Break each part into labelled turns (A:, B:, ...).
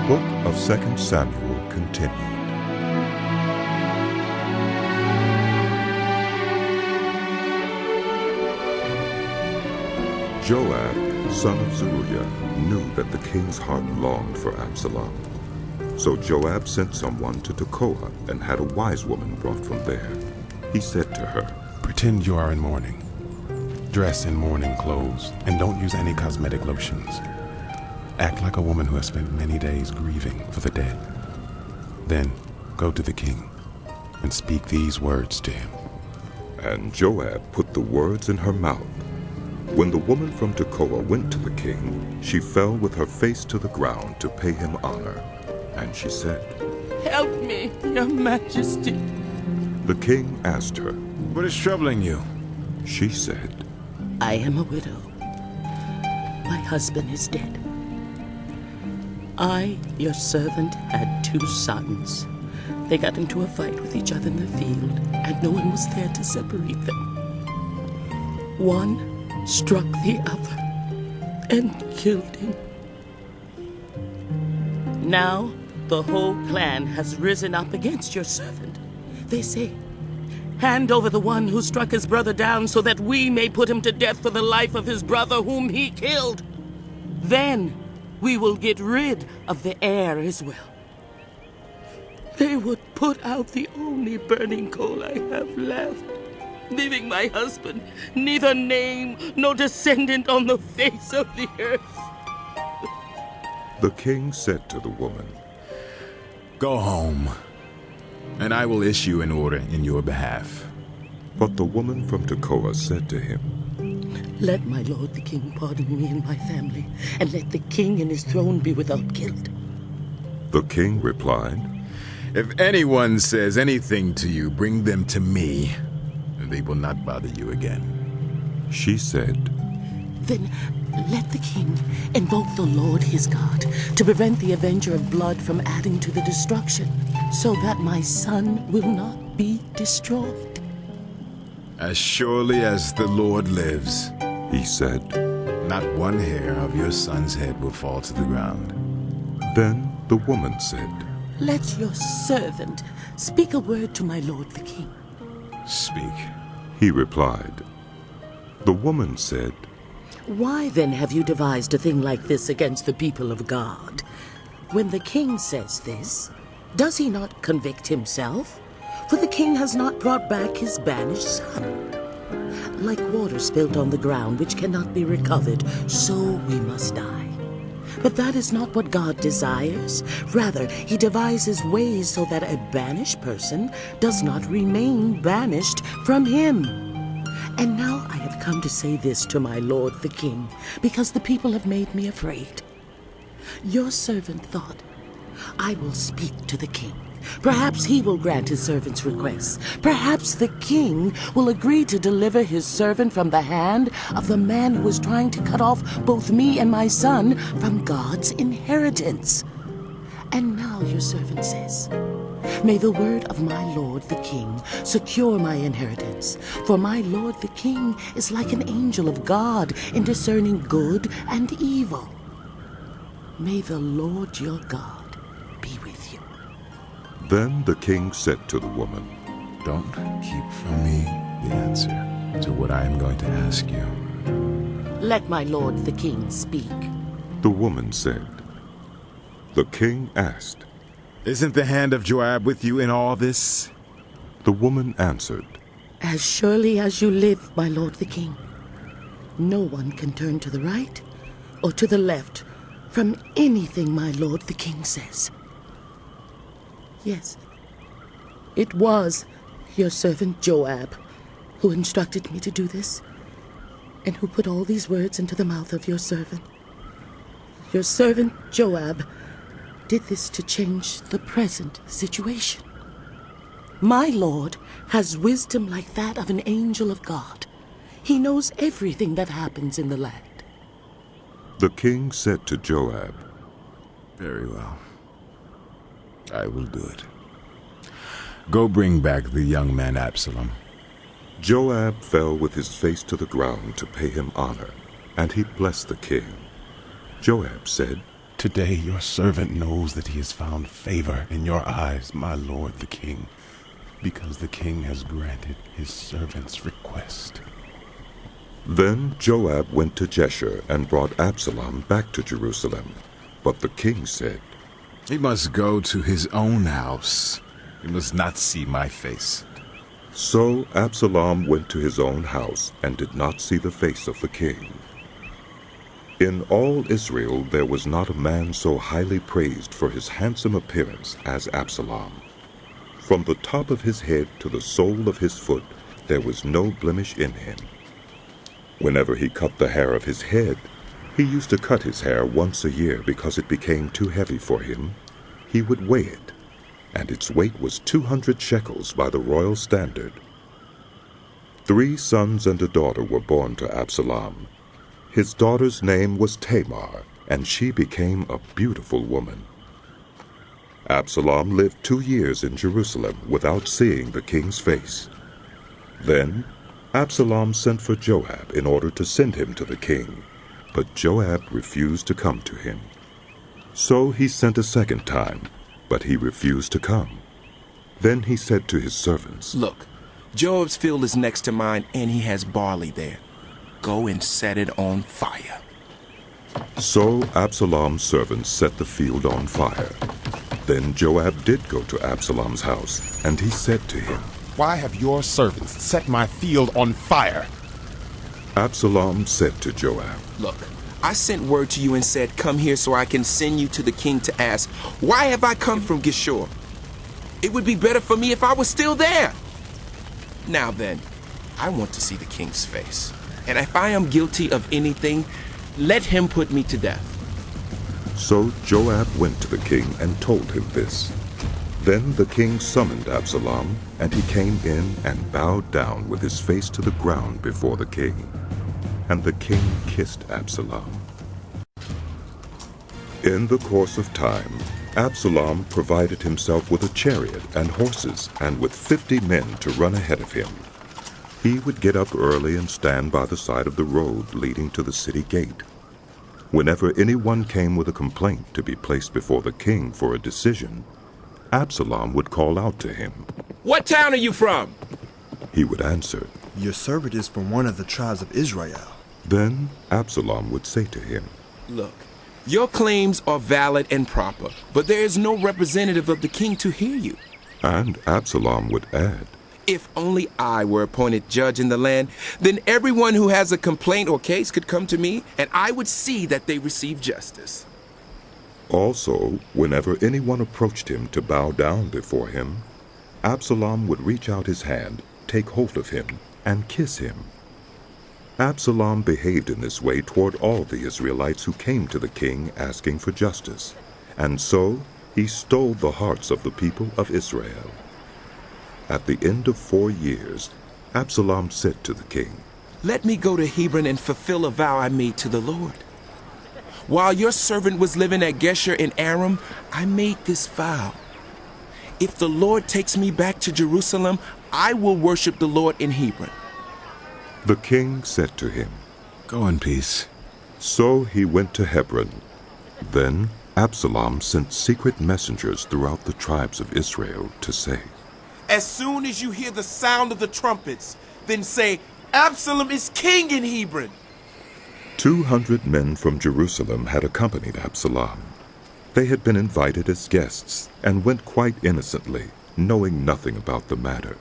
A: book of 2 Samuel continued. Joab, son of Zeruiah, knew that the king's heart longed for Absalom. So Joab sent someone to Tekoa and had a wise woman brought from there. He said to her,
B: "Pretend you are in mourning. Dress in mourning clothes and don't use any cosmetic lotions. Act like a woman who has spent many days grieving for the dead. Then go to the king and speak these words to him."
A: And Joab put the words in her mouth. When the woman from Tekoa went to the king, she fell with her face to the ground to pay him honor. And she said,
C: "Help me, your majesty."
A: The king asked her.
D: "What is troubling you?"
A: She said,
C: "I am a widow. My husband is dead. I, your servant, had 2 sons. They got into a fight with each other in the field, and no one was there to separate them. One struck the other and killed him. Now the whole clan has risen up against your servant. They say, 'Hand over the one who struck his brother down so that we may put him to death for the life of his brother whom he killed. Then we will get rid of the heir as well.' They would put out the only burning coal I have left, leaving my husband neither name nor descendant on the face of the earth."
A: The king said to the woman,
D: "Go home, and I will issue an order in your behalf."
A: But the woman from Tekoa said to him,
C: "Let my lord the king pardon me and my family, and let the king and his throne be without guilt."
A: The king replied,
D: "If anyone says anything to you, bring them to me, and they will not bother you again."
A: She said,
C: "Then let the king invoke the Lord his God to prevent the avenger of blood from adding to the destruction, so that my son will not be destroyed."
D: "As surely as the Lord lives,"
A: he said.
D: "not one hair of your son's head will fall to the ground."
A: Then the woman said,
C: "Let your servant speak a word to my lord the king."
D: "Speak."
A: He replied. The woman said,
C: "Why then have you devised a thing like this against the people of God? When the king says this, does he not convict himself? For the king has not brought back his banished son. Like water spilt on the ground which cannot be recovered, so we must die. But that is not what God desires. Rather, he devises ways so that a banished person does not remain banished from him. And now I have come to say this to my lord the king, because the people have made me afraid. Your servant thought, 'I will speak to the king. Perhaps he will grant his servant's requests. Perhaps the king will agree to deliver his servant from the hand of the man who is trying to cut off both me and my son from God's inheritance.' And now your servant says, 'May the word of my lord the king secure my inheritance, for my lord the king is like an angel of God in discerning good and evil.' May the Lord your God be with you."
A: Then the king said to the woman,
D: "Don't keep from me the answer to what I am going to ask you."
C: "Let my lord the king speak."
A: The woman said. The king asked,
D: "Isn't the hand of Joab with you in all this?"
A: The woman answered,
C: "As surely as you live, my lord the king, no one can turn to the right or to the left from anything my lord the king says. Yes, it was your servant Joab who instructed me to do this, and who put all these words into the mouth of your servant. Your servant Joab did this to change the present situation. My lord has wisdom like that of an angel of God. He knows everything that happens in the land."
A: The king said to Joab,
D: "Very well. I will do it. Go bring back the young man Absalom."
A: Joab fell with his face to the ground to pay him honor, and he blessed the king. Joab said,
B: Today your servant knows that he has found favor in your eyes, my lord the king, because the king has granted his servant's request."
A: Then Joab went to Geshur and brought Absalom back to Jerusalem. But the king said,
D: "He must go to his own house. He must not see my face."
A: So Absalom went to his own house and did not see the face of the king. In all Israel there was not a man so highly praised for his handsome appearance as Absalom. From the top of his head to the sole of his foot there was no blemish in him. Whenever he cut the hair of his head, he used to cut his hair once a year because it became too heavy for him. He would weigh it, and its weight was 200 shekels by the royal standard. 3 sons and a daughter were born to Absalom. His daughter's name was Tamar, and she became a beautiful woman. Absalom lived 2 years in Jerusalem without seeing the king's face. Then Absalom sent for Joab in order to send him to the king, but Joab refused to come to him. So he sent a second time, but he refused to come. Then he said to his servants,
E: "Look, Joab's field is next to mine, and he has barley there. Go and set it on fire."
A: So Absalom's servants set the field on fire. Then Joab did go to Absalom's house, and he said to him,
B: "Why have your servants set my field on fire?"
A: Absalom said to Joab,
E: "Look, I sent word to you and said, 'Come here so I can send you to the king to ask, why have I come from Geshur? It would be better for me if I was still there.' Now then, I want to see the king's face. And if I am guilty of anything, let him put me to death."
A: So Joab went to the king and told him this. Then the king summoned Absalom, and he came in and bowed down with his face to the ground before the king. And the king kissed Absalom. In the course of time, Absalom provided himself with a chariot and horses, and with 50 men to run ahead of him. He would get up early and stand by the side of the road leading to the city gate. Whenever anyone came with a complaint to be placed before the king for a decision, Absalom would call out to him.
E: "What town are you from?"
A: He would answer.
F: "Your servant is from one of the tribes of Israel."
A: Then Absalom would say to him,
E: "Look, your claims are valid and proper, but there is no representative of the king to hear you.
A: And Absalom would add,
E: If only I were appointed judge in the land, then everyone who has a complaint or case could come to me, and I would see that they receive justice."
A: Also, whenever anyone approached him to bow down before him, Absalom would reach out his hand, take hold of him, and kiss him. Absalom behaved in this way toward all the Israelites who came to the king asking for justice, and so he stole the hearts of the people of Israel. At the end of 4 years, Absalom said to the king,
E: "Let me go to Hebron and fulfill a vow I made to the Lord. While your servant was living at Geshur in Aram, I made this vow. If the Lord takes me back to Jerusalem, I will worship the Lord in Hebron."
A: The king said to him,
D: "Go in peace."
A: So he went to Hebron. Then Absalom sent secret messengers throughout the tribes of Israel to say,
E: "As soon as you hear the sound of the trumpets, then say, 'Absalom is king in Hebron.'"
A: 200 men from Jerusalem had accompanied Absalom. They had been invited as guests and went quite innocently, knowing nothing about the matter.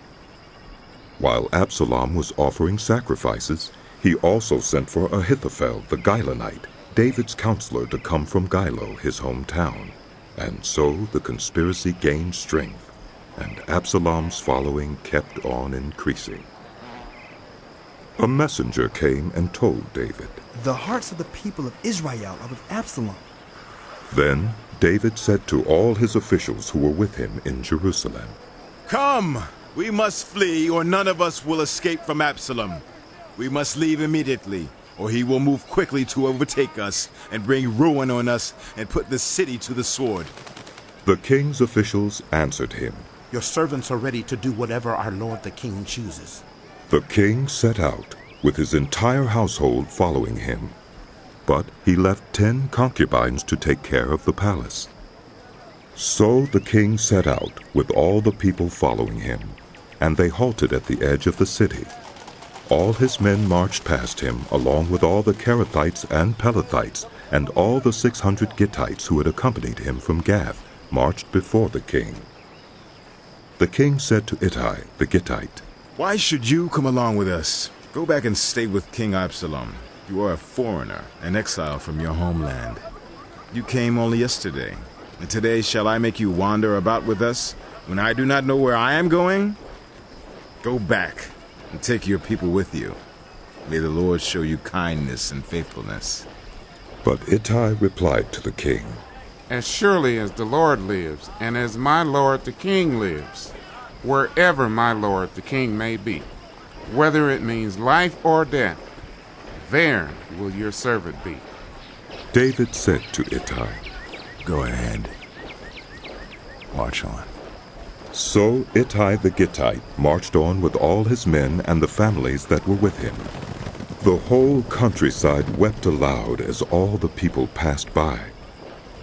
A: While Absalom was offering sacrifices, he also sent for Ahithophel the Gilonite, David's counselor, to come from Gilo, his hometown. And so the conspiracy gained strength, and Absalom's following kept on increasing. A messenger came and told David.
F: "The hearts of the people of Israel are with Absalom."
A: Then David said to all his officials who were with him in Jerusalem,
D: "Come, we must flee, or none of us will escape from Absalom. We must leave immediately, or he will move quickly to overtake us and bring ruin on us and put the city to the sword."
A: The king's officials answered him.
G: "Your servants are ready to do whatever our lord the king chooses."
A: The king set out, with his entire household following him. but he left 10 concubines to take care of the palace. So the king set out, with all the people following him, and they halted at the edge of the city. All his men marched past him, along with all the Kerethites and Pelethites, and all the 600 Gittites who had accompanied him from Gath, marched before the king. The king said to Ittai the Gittite,
D: "Why should you come along with us? Go back and stay with King Absalom. You are a foreigner, an exile from your homeland. You came only yesterday, and today shall I make you wander about with us, when I do not know where I am going? Go back and take your people with you. May the Lord show you kindness and faithfulness."
A: But Ittai replied to the king,
H: "As surely as the Lord lives, and as my lord the king lives, wherever my lord the king may be, whether it means life or death, there will your servant be."
A: David said to Ittai,
D: "Go ahead. March on."
A: So Ittai the Gittite marched on with all his men and the families that were with him. The whole countryside wept aloud as all the people passed by.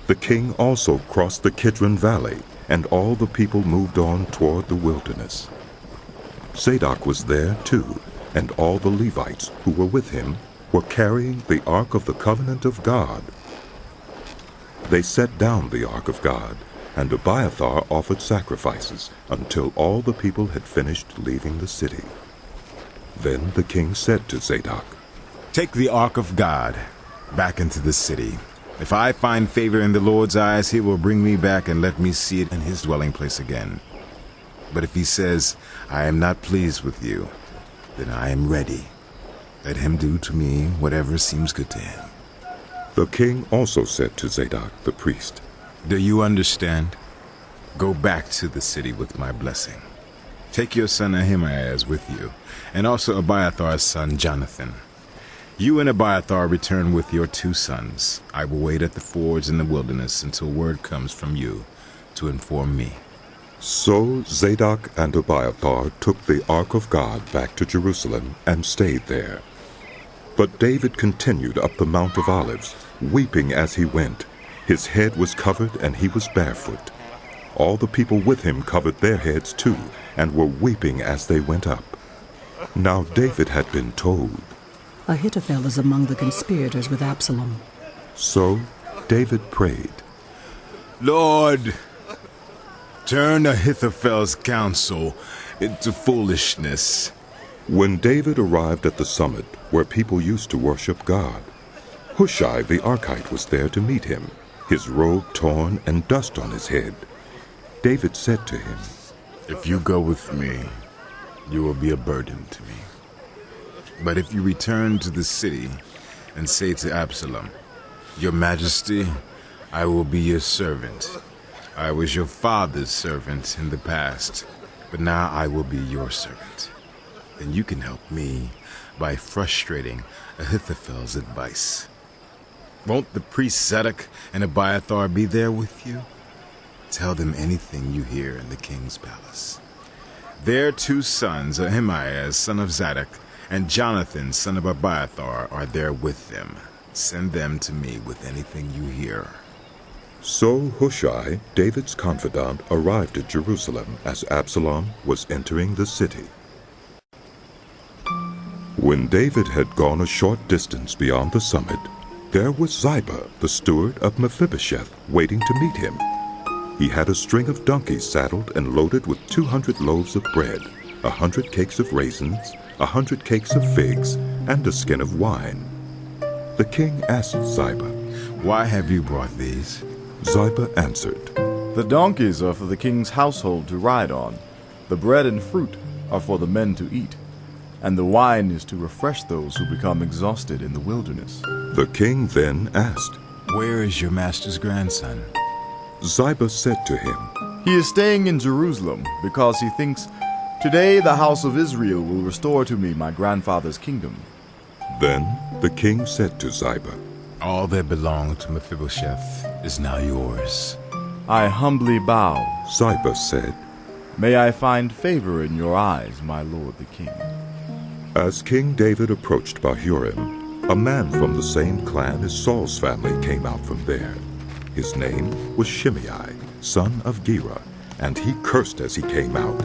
A: The king also crossed the Kidron Valley, and all the people moved on toward the wilderness. Zadok was there too, and all the Levites who were with him were carrying the Ark of the Covenant of God. They set down the Ark of God, and Abiathar offered sacrifices until all the people had finished leaving the city. Then the king said to Zadok,
D: "Take the Ark of God back into the city. If I find favor in the Lord's eyes, he will bring me back and let me see it in his dwelling place again. But if he says, 'I am not pleased with you,' then I am ready. Let him do to me whatever seems good to him."
A: The king also said to Zadok the priest,
D: "Do you understand? Go back to the city with my blessing. Take your son Ahimaaz with you, and also Abiathar's son Jonathan. You and Abiathar return with your 2 sons. I will wait at the fords in the wilderness until word comes from you to inform me."
A: So Zadok and Abiathar took the Ark of God back to Jerusalem and stayed there. But David continued up the Mount of Olives, weeping as he went. His head was covered and he was barefoot. All the people with him covered their heads too, and were weeping as they went up. Now David had been told,
I: "Ahithophel is among the conspirators with Absalom."
A: So David prayed,
D: "Lord, turn Ahithophel's counsel into foolishness."
A: When David arrived at the summit where people used to worship God, Hushai the Archite was there to meet him, his robe torn and dust on his head. David said to him,
D: "If you go with me, you will be a burden to me. But if you return to the city and say to Absalom, 'Your Majesty, I will be your servant. I was your father's servant in the past, but now I will be your servant,' then you can help me by frustrating Ahithophel's advice. Won't the priest Zadok and Abiathar be there with you? Tell them anything you hear in the king's palace. Their 2 sons, Ahimaaz, son of Zadok, and Jonathan, son of Abiathar, are there with them. Send them to me with anything you hear."
A: So Hushai, David's confidant, arrived at Jerusalem as Absalom was entering the city. When David had gone a short distance beyond the summit, there was Ziba, the steward of Mephibosheth, waiting to meet him. He had a string of donkeys saddled and loaded with 200 loaves of bread, 100 cakes of raisins, 100 cakes of figs, and a skin of wine. The king asked Ziba,
D: "Why have you brought these?"
A: Ziba answered,
J: "The donkeys are for the king's household to ride on. The bread and fruit are for the men to eat. And the wine is to refresh those who become exhausted in the wilderness."
A: The king then asked,
D: "Where is your master's grandson?"
A: Ziba said to him,
J: "He is staying in Jerusalem because he thinks, 'Today the house of Israel will restore to me my grandfather's kingdom.'"
A: Then the king said to Ziba,
D: "All that belonged to Mephibosheth is now yours."
J: "I humbly bow,"
A: Ziba said.
J: "May I find favor in your eyes, my lord the king."
A: As King David approached Bahurim, A man from the same clan as Saul's family came out from there. His name was Shimei, son of Gera, and he cursed as he came out.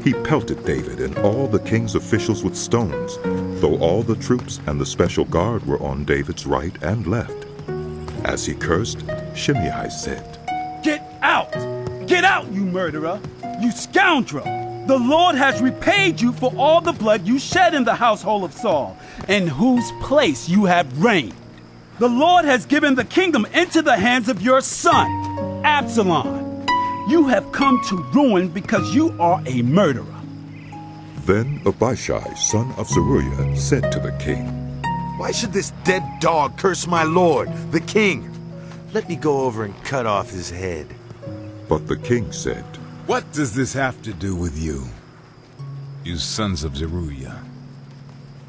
A: He pelted David and all the king's officials with stones, though all the troops and the special guard were on David's right and left. As he cursed, Shimei said,
K: "Get out! Get out, you murderer! You scoundrel! The Lord has repaid you for all the blood you shed in the household of Saul, in whose place you have reigned. The Lord has given the kingdom into the hands of your son, Absalom. You have come to ruin because you are a murderer."
A: Then Abishai, son of Zeruiah, said to the king,
L: "Why should this dead dog curse my lord, the king? Let me go over and cut off his head."
A: But the king said,
D: "What does this have to do with you, you sons of Zeruiah?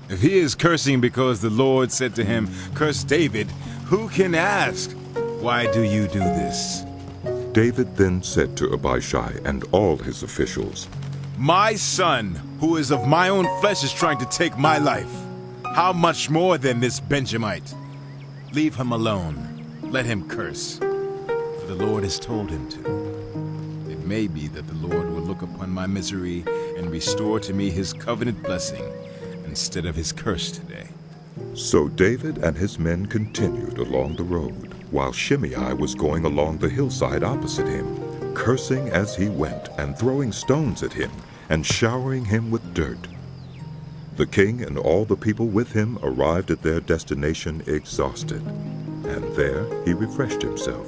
D: If he is cursing because the Lord said to him, 'Curse David,' who can ask, 'Why do you do this?'"
A: David then said to Abishai and all his officials,
D: "My son, who is of my own flesh, is trying to take my life. How much more than this Benjamite? Leave him alone. Let him curse, for the Lord has told him to. It may be that the Lord will look upon my misery and restore to me his covenant blessing instead of his curse today."
A: So David and his men continued along the road, while Shimei was going along the hillside opposite him, cursing as he went and throwing stones at him and showering him with dirt. The king and all the people with him arrived at their destination exhausted, and there he refreshed himself.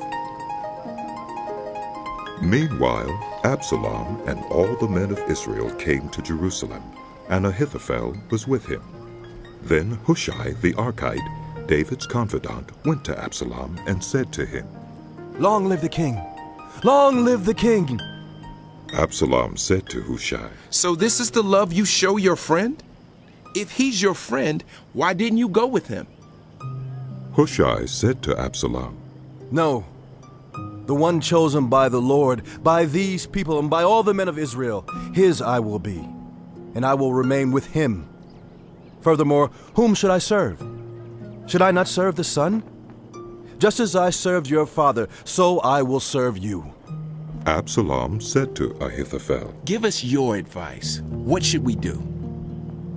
A: Meanwhile, Absalom and all the men of Israel came to Jerusalem, and Ahithophel was with him. Then Hushai the Archite, David's confidant, went to Absalom and said to him,
M: "Long live the king! Long live the king!"
A: Absalom said to Hushai,
E: "So this is the love you show your friend? If he's your friend, why didn't you go with him?"
A: Hushai said to Absalom,
M: "No. The one chosen by the Lord, by these people, and by all the men of Israel, his I will be, and I will remain with him. Furthermore, whom should I serve? Should I not serve the son? Just as I served your father, so I will serve you."
A: Absalom said to Ahithophel,
E: "Give us your advice. What should we do?"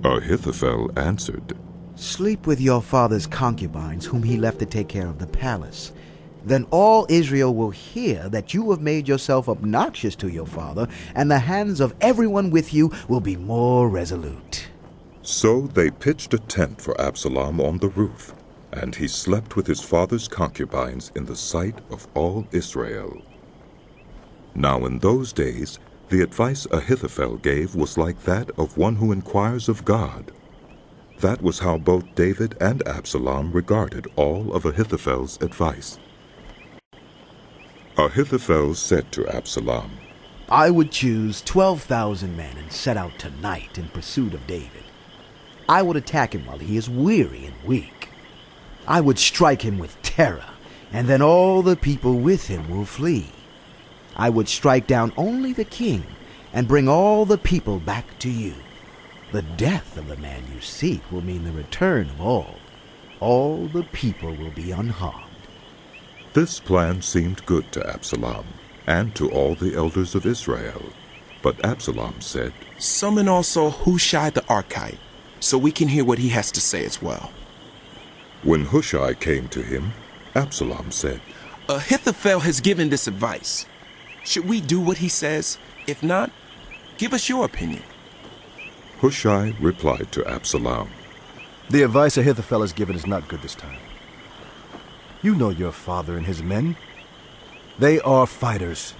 A: Ahithophel answered,
N: "Sleep with your father's concubines, whom he left to take care of the palace. Then all Israel will hear that you have made yourself obnoxious to your father, and the hands of everyone with you will be more resolute."
A: So they pitched a tent for Absalom on the roof, and he slept with his father's concubines in the sight of all Israel. Now in those days, the advice Ahithophel gave was like that of one who inquires of God. That was how both David and Absalom regarded all of Ahithophel's advice. Ahithophel said to Absalom,
N: "I would choose 12,000 men and set out tonight in pursuit of David. I would attack him while he is weary and weak. I would strike him with terror, and then all the people with him will flee. I would strike down only the king and bring all the people back to you. The death of the man you seek will mean the return of all. All the people will be unharmed."
A: This plan seemed good to Absalom and to all the elders of Israel. But Absalom said,
E: "Summon also Hushai the Archite, so we can hear what he has to say as well."
A: When Hushai came to him, Absalom said,
E: "Ahithophel has given this advice. Should we do what he says? If not, give us your opinion."
A: Hushai replied to Absalom,
M: "The advice Ahithophel has given is not good this time. You know your father and his men. They are fighters,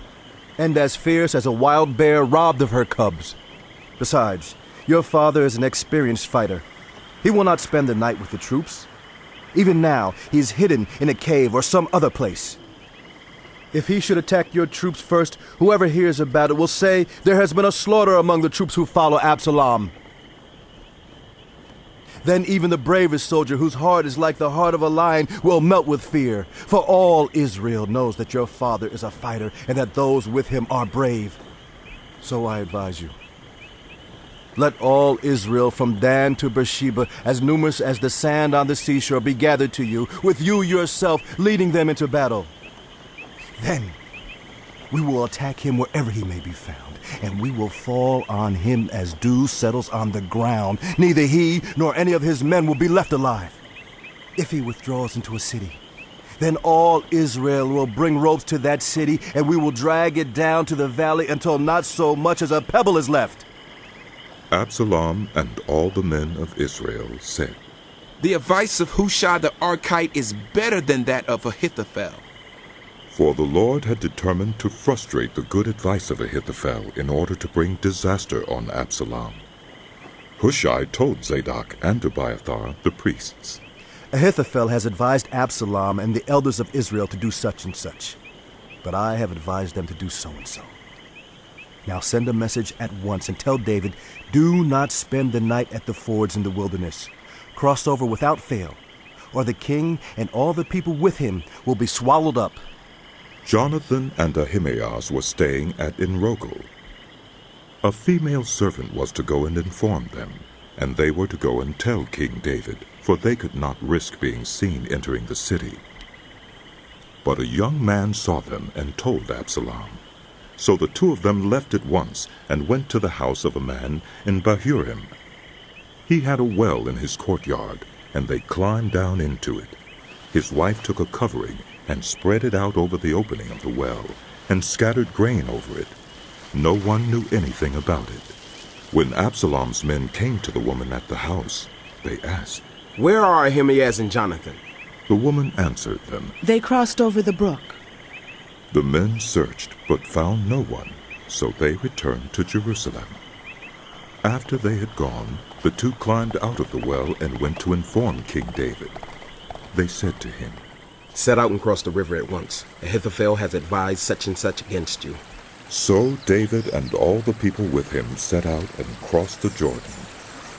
M: and as fierce as a wild bear robbed of her cubs. Besides, your father is an experienced fighter. He will not spend the night with the troops. Even now, he is hidden in a cave or some other place. If he should attack your troops first, whoever hears about it will say there has been a slaughter among the troops who follow Absalom. Then even the bravest soldier, whose heart is like the heart of a lion, will melt with fear. For all Israel knows that your father is a fighter and that those with him are brave. So I advise you, Let all Israel from Dan to Beersheba, as numerous as the sand on the seashore, be gathered to you, with you yourself leading them into battle. Then we will attack him wherever he may be found, and we will fall on him as dew settles on the ground. Neither he nor any of his men will be left alive. If he withdraws into a city, then all Israel will bring ropes to that city, and we will drag it down to the valley until not so much as a pebble is left.
A: Absalom and all the men of Israel said,
E: The advice of Hushai the Archite is better than that of Ahithophel.
A: For the Lord had determined to frustrate the good advice of Ahithophel in order to bring disaster on Absalom. Hushai told Zadok and Abiathar, the priests,
M: Ahithophel has advised Absalom and the elders of Israel to do such and such, but I have advised them to do so and so. Now send a message at once and tell David, do not spend the night at the fords in the wilderness. Cross over without fail, or the king and all the people with him will be swallowed up.
A: Jonathan and Ahimaaz were staying at Enrogel. A female servant was to go and inform them, and they were to go and tell King David, for they could not risk being seen entering the city. But a young man saw them and told Absalom. So the two of them left at once and went to the house of a man in Bahurim. He had a well in his courtyard, and they climbed down into it. His wife took a covering and spread it out over the opening of the well, and scattered grain over it. No one knew anything about it. When Absalom's men came to the woman at the house, they asked,
O: Where are Ahimaaz and Jonathan?
A: The woman answered them,
I: They crossed over the brook.
A: The men searched, but found no one, so they returned to Jerusalem. After they had gone, the two climbed out of the well and went to inform King David. They said to him,
O: Set out and cross the river at once. Ahithophel has advised such and such against you.
A: So David and all the people with him set out and crossed the Jordan.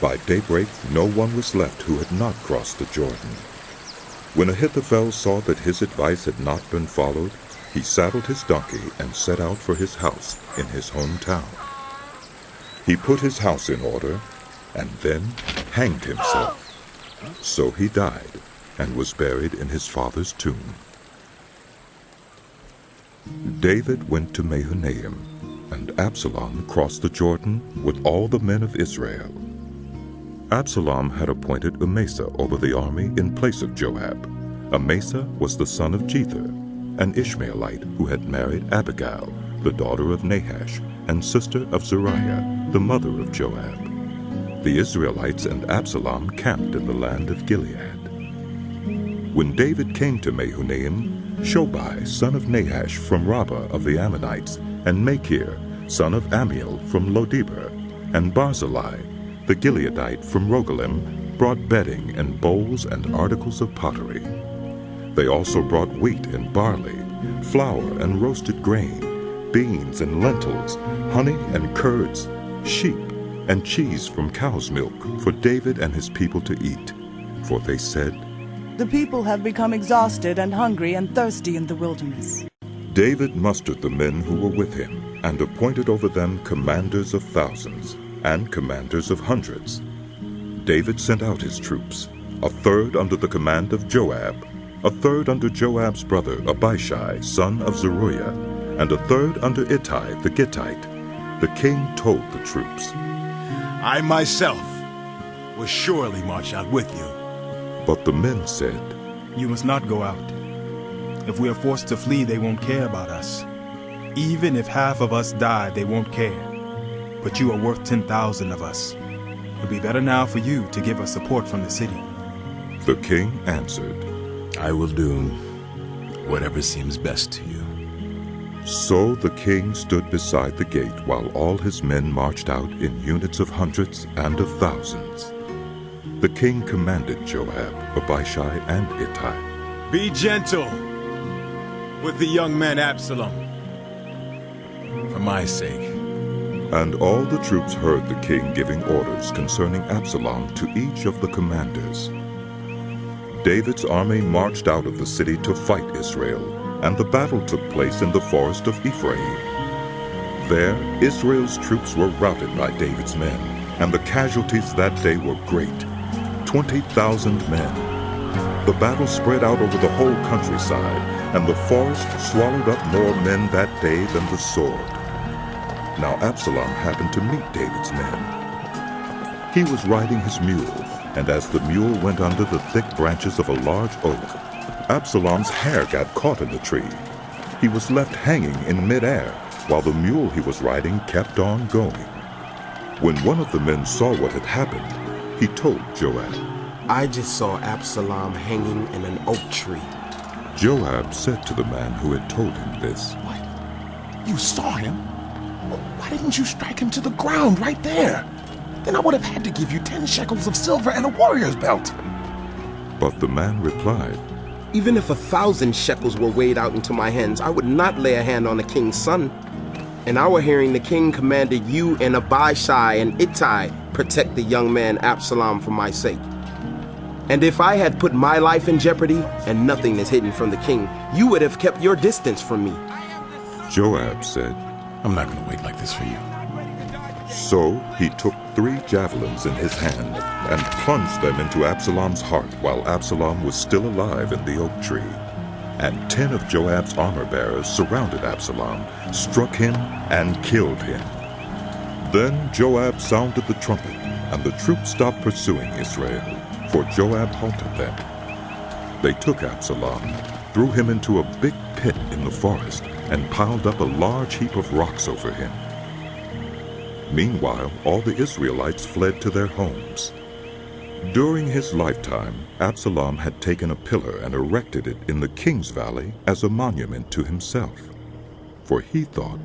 A: By daybreak no one was left who had not crossed the Jordan. When Ahithophel saw that his advice had not been followed, he saddled his donkey and set out for his house in his hometown. He put his house in order and then hanged himself. So he died and was buried in his father's tomb. David went to Mahanaim, and Absalom crossed the Jordan with all the men of Israel. Absalom had appointed Amasa over the army in place of Joab. Amasa was the son of Jether, an Ishmaelite who had married Abigail, the daughter of Nahash, and sister of Zeruiah, the mother of Joab. The Israelites and Absalom camped in the land of Gilead. When David came to Mahanaim, Shobai, son of Nahash from Rabbah of the Ammonites, and Machir, son of Ammiel from Lodebar, and Barzillai, the Gileadite from Rogelim, brought bedding and bowls and articles of pottery. They also brought wheat and barley, flour and roasted grain, beans and lentils, honey and curds, sheep and cheese from cow's milk for David and his people to eat. For they said,
P: The people have become exhausted and hungry and thirsty in the wilderness.
A: David mustered the men who were with him and appointed over them commanders of thousands and commanders of hundreds. David sent out his troops, a third under the command of Joab, a third under Joab's brother Abishai, son of Zeruiah, and a third under Ittai the Gittite. The king told the troops,
L: I myself will surely march out with you.
A: But the men said,
Q: You must not go out. If we are forced to flee, they won't care about us. Even if half of us die, they won't care. But you are worth 10,000 of us. It would be better now for you to give us support from the city.
A: The king answered,
L: I will do whatever seems best to you.
A: So the king stood beside the gate while all his men marched out in units of hundreds and of thousands. The king commanded Joab, Abishai, and Ittai,
D: Be gentle with the young man Absalom,
L: for my sake.
A: And all the troops heard the king giving orders concerning Absalom to each of the commanders. David's army marched out of the city to fight Israel, and the battle took place in the forest of Ephraim. There, Israel's troops were routed by David's men, and the casualties that day were great, 20,000 men. The battle spread out over the whole countryside, and the forest swallowed up more men that day than the sword. Now Absalom happened to meet David's men. He was riding his mule, and as the mule went under the thick branches of a large oak, Absalom's hair got caught in the tree. He was left hanging in midair, while the mule he was riding kept on going. When one of the men saw what had happened, he told Joab.
O: I just saw Absalom hanging in an oak tree.
A: Joab said to the man who had told him this,
E: What? You saw him? Why didn't you strike him to the ground right there? Then I would have had to give you 10 shekels of silver and a warrior's belt.
A: But the man replied,
O: Even if 1,000 shekels were weighed out into my hands, I would not lay a hand on the king's son. In our hearing, the king commanded you and Abishai and Ittai protect the young man Absalom for my sake. And if I had put my life in jeopardy, and nothing is hidden from the king, you would have kept your distance from me.
A: Joab said,
B: I'm not going to wait like this for you.
A: So he took 3 javelins in his hand and plunged them into Absalom's heart while Absalom was still alive in the oak tree. And 10 of Joab's armor-bearers surrounded Absalom, struck him, and killed him. Then Joab sounded the trumpet, and the troops stopped pursuing Israel, for Joab halted them. They took Absalom, threw him into a big pit in the forest, and piled up a large heap of rocks over him. Meanwhile, all the Israelites fled to their homes. During his lifetime, Absalom had taken a pillar and erected it in the King's Valley as a monument to himself. For he thought,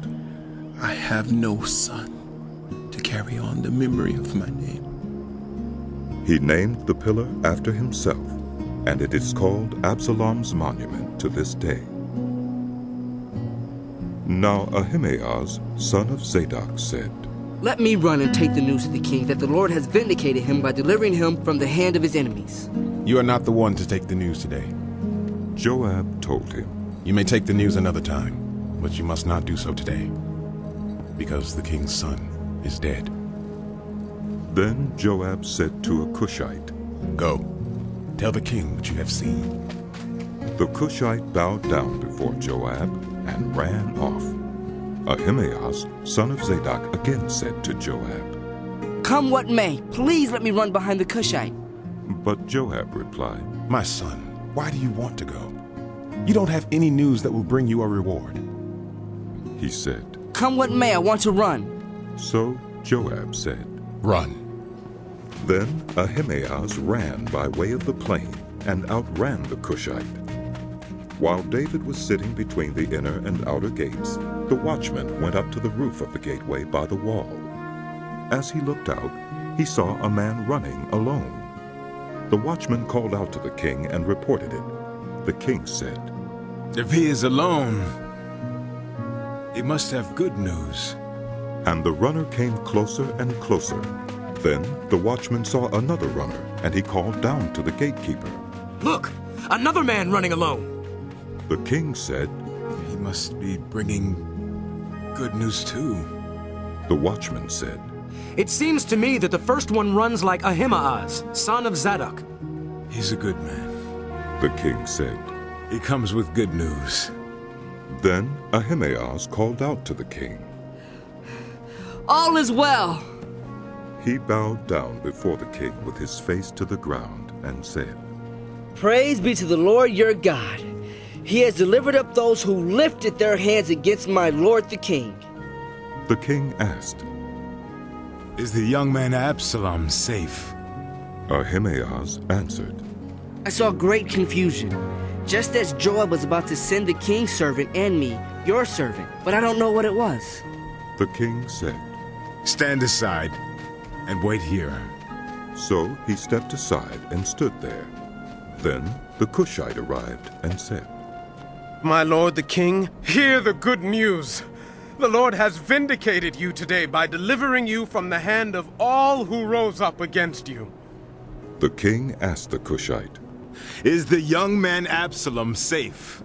E: I have no son to carry on the memory of my name.
A: He named the pillar after himself, and it is called Absalom's monument to this day. Now Ahimaaz, son of Zadok, said,
R: Let me run and take the news to the king that the Lord has vindicated him by delivering him from the hand of his enemies.
B: You are not the one to take the news today.
A: Joab told him,
B: You may take the news another time, but you must not do so today, because the king's son is dead.
A: Then Joab said to a Cushite,
B: Go, tell the king what you have seen.
A: The Cushite bowed down before Joab and ran off. Ahimaaz, son of Zadok, again said to Joab,
R: Come what may, please let me run behind the Cushite.
A: But Joab replied,
B: My son, why do you want to go? You don't have any news that will bring you a reward.
A: He said,
R: Come what may, I want to run.
A: So Joab said,
B: Run.
A: Then Ahimaaz ran by way of the plain and outran the Cushite. While David was sitting between the inner and outer gates, the watchman went up to the roof of the gateway by the wall. As he looked out, he saw a man running alone. The watchman called out to the king and reported it. The king said,
S: If he is alone, he must have good news.
A: And the runner came closer and closer. Then the watchman saw another runner, and he called down to the gatekeeper,
T: Look, another man running alone.
A: The king said,
S: He must be bringing good news too.
A: The watchman said,
T: It seems to me that the first one runs like Ahimaaz, son of Zadok.
S: He's a good man.
A: The king said,
S: He comes with good news.
A: Then Ahimaaz called out to the king.
R: All is well.
A: He bowed down before the king with his face to the ground and said,
R: Praise be to the Lord your God. He has delivered up those who lifted their hands against my lord the king.
A: The king asked,
S: Is the young man Absalom safe?
A: Ahimaaz answered,
R: I saw great confusion, just as Joab was about to send the king's servant and me, your servant, but I don't know what it was.
A: The king said,
S: Stand aside and wait here.
A: So he stepped aside and stood there. Then the Cushite arrived and said,
U: My lord the king, hear the good news. The Lord has vindicated you today by delivering you from the hand of all who rose up against you.
A: The king asked the Cushite,
D: Is the young man Absalom safe?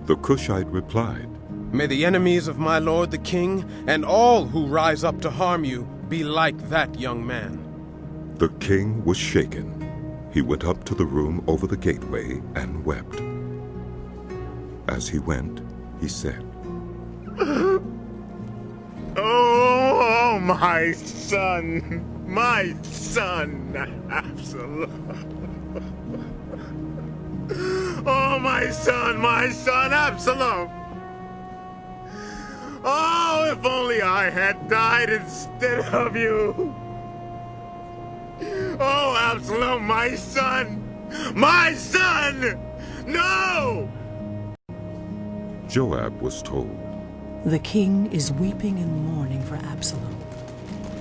A: The Cushite replied,
U: May the enemies of my lord the king and all who rise up to harm you be like that young man.
A: The king was shaken. He went up to the room over the gateway and wept. As he went, he said,
D: Oh, my son, Absalom. Oh, my son, Absalom. Oh, if only I had died instead of you. Oh, Absalom, my son! No!
A: Joab was told,
I: The king is weeping and mourning for Absalom.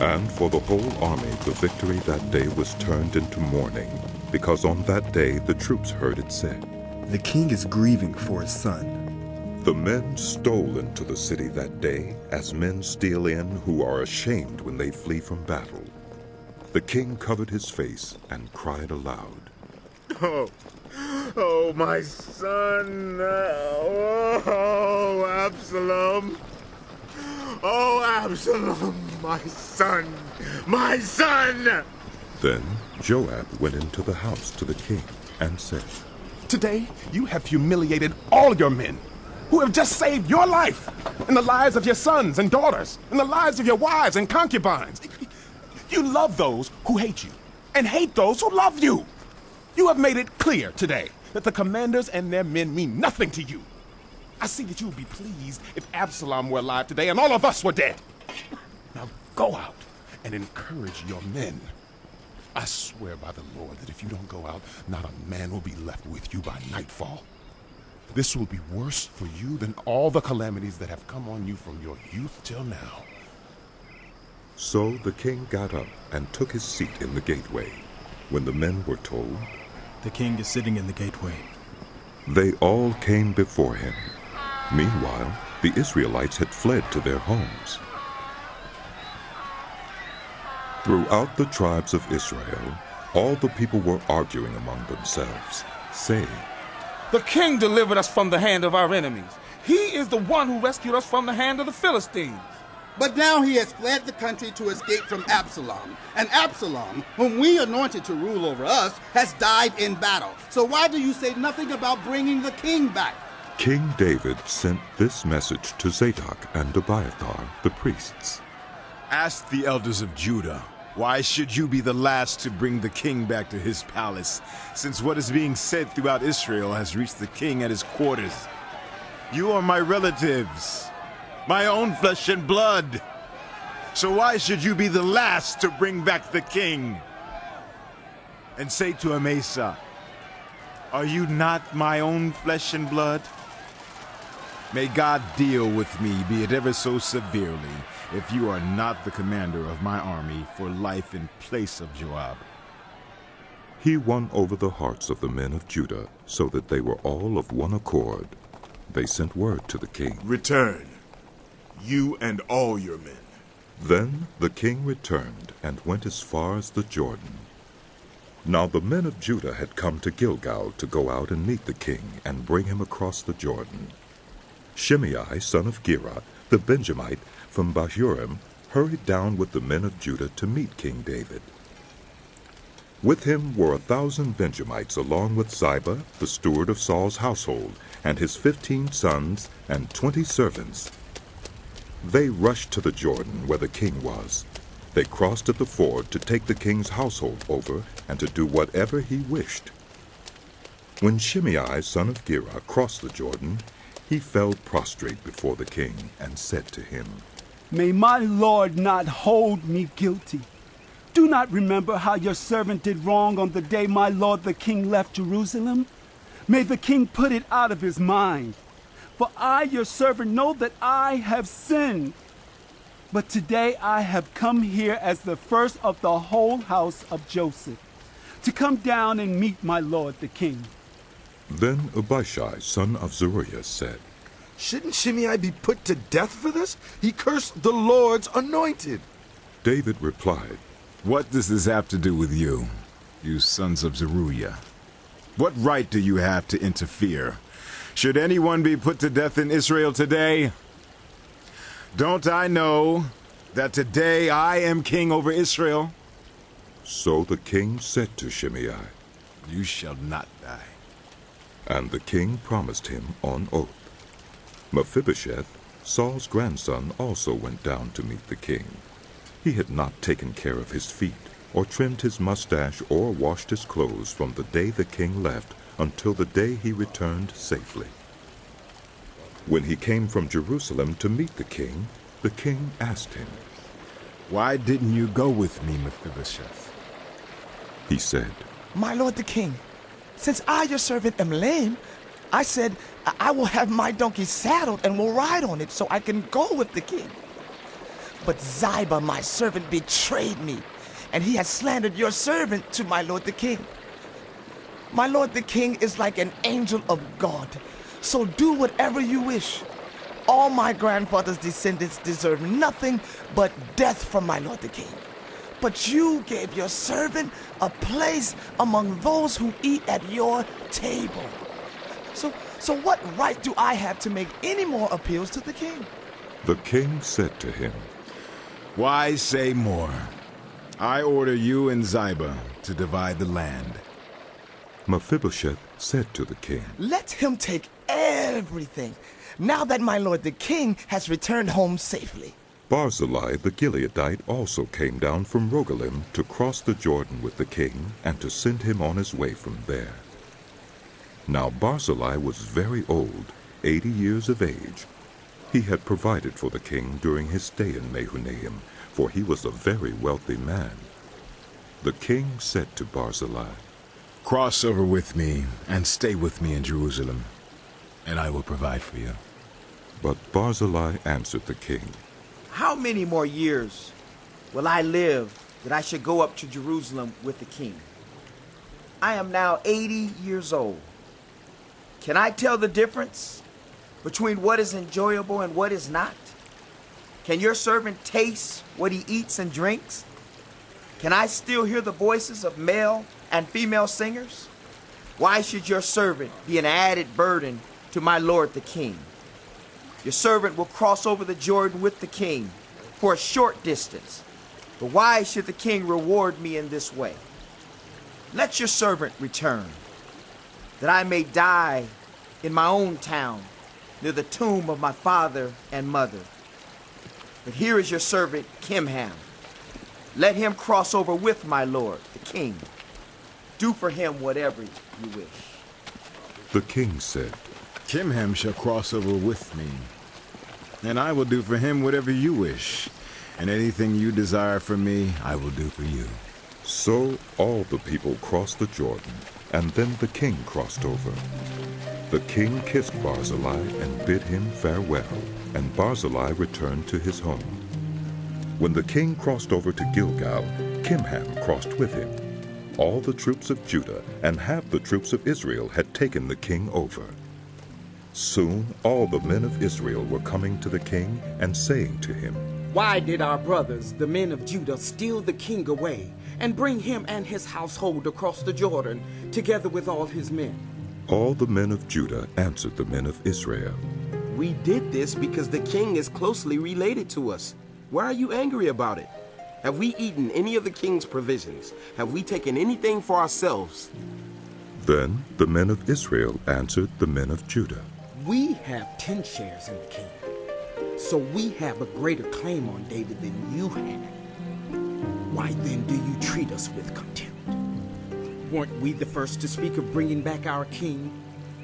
A: and for the whole army the victory that day was turned into mourning, because on that day the troops heard it said,
F: The king is grieving for his son.
A: The men stole into the city that day, as men steal in who are ashamed when they flee from battle. The king covered his face and cried aloud.
D: Oh, my son! Oh, Absalom! Oh, Absalom, my son!
A: Then Joab went into the house to the king and said,
B: Today you have humiliated all your men, who have just saved your life, and the lives of your sons and daughters, and the lives of your wives and concubines. You love those who hate you, and hate those who love you. You have made it clear today that the commanders and their men mean nothing to you. I see that you would be pleased if Absalom were alive today and all of us were dead. Now go out and encourage your men. I swear by the Lord that if you don't go out, not a man will be left with you by nightfall. This will be worse for you than all the calamities that have come on you from your youth till now.
A: So the king got up and took his seat in the gateway. When the men were told,
Q: The king is sitting in the gateway.
A: they all came before him. Meanwhile, the Israelites had fled to their homes. Throughout the tribes of Israel, all the people were arguing among themselves, saying,
C: The king delivered us from the hand of our enemies. He is the one who rescued us from the hand of the Philistines.
V: But now he has fled the country to escape from Absalom. And Absalom, whom we anointed to rule over us, has died in battle. So why do you say nothing about bringing the king back?
A: King David sent this message to Zadok and Abiathar, the priests.
D: Ask the elders of Judah, why should you be the last to bring the king back to his palace, since what is being said throughout Israel has reached the king at his quarters? You are my relatives, my own flesh and blood. So why should you be the last to bring back the king? And say to Amasa, are you not my own flesh and blood? May God deal with me, be it ever so severely, if you are not the commander of my army for life in place of Joab.
A: He won over the hearts of the men of Judah, so that they were all of one accord. They sent word to the king.
L: Return, you and all your men.
A: Then the king returned and went as far as the Jordan. Now the men of Judah had come to Gilgal to go out and meet the king and bring him across the Jordan. Shimei, son of Gera, the Benjamite from Bahurim, hurried down with the men of Judah to meet King David. With him were 1,000 Benjamites, along with Ziba, the steward of Saul's household, and his 15 sons and 20 servants. They rushed to the Jordan where the king was. They crossed at the ford to take the king's household over and to do whatever he wished. When Shimei, son of Gera, crossed the Jordan, he fell prostrate before the king and said to him,
K: May my lord not hold me guilty. Do not remember how your servant did wrong on the day my lord the king left Jerusalem? May the king put it out of his mind. For I, your servant, know that I have sinned. But today I have come here as the first of the whole house of Joseph, to come down and meet my lord the king.
A: Then Abishai, son of Zeruiah, said,
L: Shouldn't Shimei be put to death for this? He cursed the Lord's anointed.
A: David replied,
D: What does this have to do with you, you sons of Zeruiah? What right do you have to interfere? Should anyone be put to death in Israel today? Don't I know that today I am king over Israel?
A: So the king said to Shimei,
D: You shall not die.
A: And the king promised him on oath. Mephibosheth, Saul's grandson, also went down to meet the king. He had not taken care of his feet, or trimmed his mustache, or washed his clothes from the day the king left until the day he returned safely. When he came from Jerusalem to meet the king asked him,
D: Why didn't you go with me, Mephibosheth?
A: He said,
G: My lord the king, since I, your servant, am lame, I said, I will have my donkey saddled and will ride on it so I can go with the king. But Ziba, my servant, betrayed me, and he has slandered your servant to my lord the king. My lord the king is like an angel of God, so do whatever you wish. All my grandfather's descendants deserve nothing but death from my lord the king. But you gave your servant a place among those who eat at your table. So what right do I have to make any more appeals to the king?
A: The king said to him,
D: Why say more? I order you and Ziba to divide the land.
A: Mephibosheth said to the king,
G: Let him take everything, now that my lord the king has returned home safely.
A: Barzillai the Gileadite also came down from Rogelim to cross the Jordan with the king and to send him on his way from there. Now Barzillai was very old, 80 years of age. He had provided for the king during his stay in Mahanaim, for he was a very wealthy man. The king said to Barzillai,
D: Cross over with me and stay with me in Jerusalem, and I will provide for you.
A: But Barzillai answered the king,
H: How many more years will I live that I should go up to Jerusalem with the king? I am now 80 years old. Can I tell the difference between what is enjoyable and what is not? Can your servant taste what he eats and drinks? Can I still hear the voices of male and female singers? Why should your servant be an added burden to my lord the king? Your servant will cross over the Jordan with the king for a short distance. But why should the king reward me in this way? Let your servant return, that I may die in my own town, near the tomb of my father and mother. But here is your servant Kimham. Let him cross over with my lord, the king. Do for him whatever you wish.
A: The king said,
D: Kimham shall cross over with me, and I will do for him whatever you wish, and anything you desire from me, I will do for you.
A: So all the people crossed the Jordan, and then the king crossed over. The king kissed Barzillai and bid him farewell, and Barzillai returned to his home. When the king crossed over to Gilgal, Kimham crossed with him. All the troops of Judah and half the troops of Israel had taken the king over. Soon all the men of Israel were coming to the king and saying to him,
W: Why did our brothers, the men of Judah, steal the king away and bring him and his household across the Jordan, together with all his men?
A: All the men of Judah answered the men of Israel,
O: We did this because the king is closely related to us. Why are you angry about it? Have we eaten any of the king's provisions? Have we taken anything for ourselves?
A: Then the men of Israel answered the men of Judah,
W: We have 10 shares in the king, so we have a greater claim on David than you have. Why then do you treat us with contempt? Weren't we the first to speak of bringing back our king?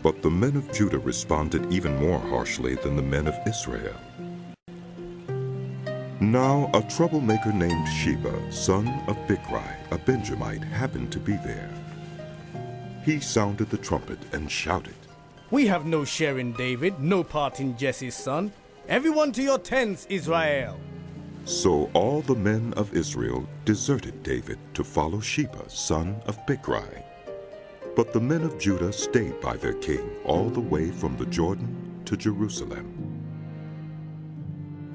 A: But the men of Judah responded even more harshly than the men of Israel. Now a troublemaker named Sheba, son of Bichri, a Benjamite, happened to be there. He sounded the trumpet and shouted,
X: We have no share in David, no part in Jesse's son. Everyone to your tents, Israel.
A: So all the men of Israel deserted David to follow Sheba, son of Bichri. But the men of Judah stayed by their king all the way from the Jordan to Jerusalem.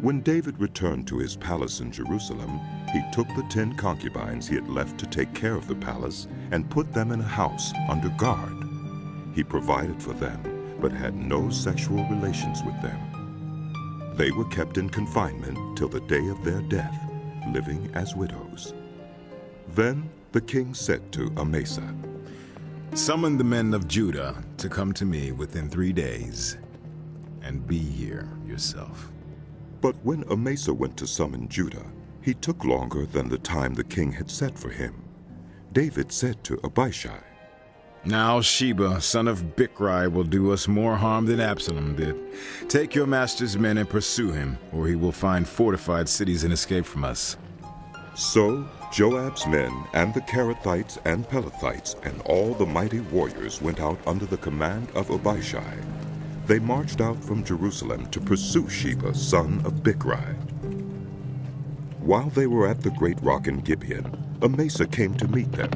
A: When David returned to his palace in Jerusalem, he took the 10 concubines he had left to take care of the palace and put them in a house under guard. He provided for them, but had no sexual relations with them. They were kept in confinement till the day of their death, living as widows. Then the king said to Amasa,
D: "Summon the men of Judah to come to me within 3 days, and be here yourself."
A: But when Amasa went to summon Judah, he took longer than the time the king had set for him. David said to Abishai,
D: "Now Sheba, son of Bichri, will do us more harm than Absalom did. Take your master's men and pursue him, or he will find fortified cities and escape from us."
A: So Joab's men and the Kerethites and Pelethites and all the mighty warriors went out under the command of Abishai. They marched out from Jerusalem to pursue Sheba, son of Bichri. While they were at the great rock in Gibeon, Amasa came to meet them.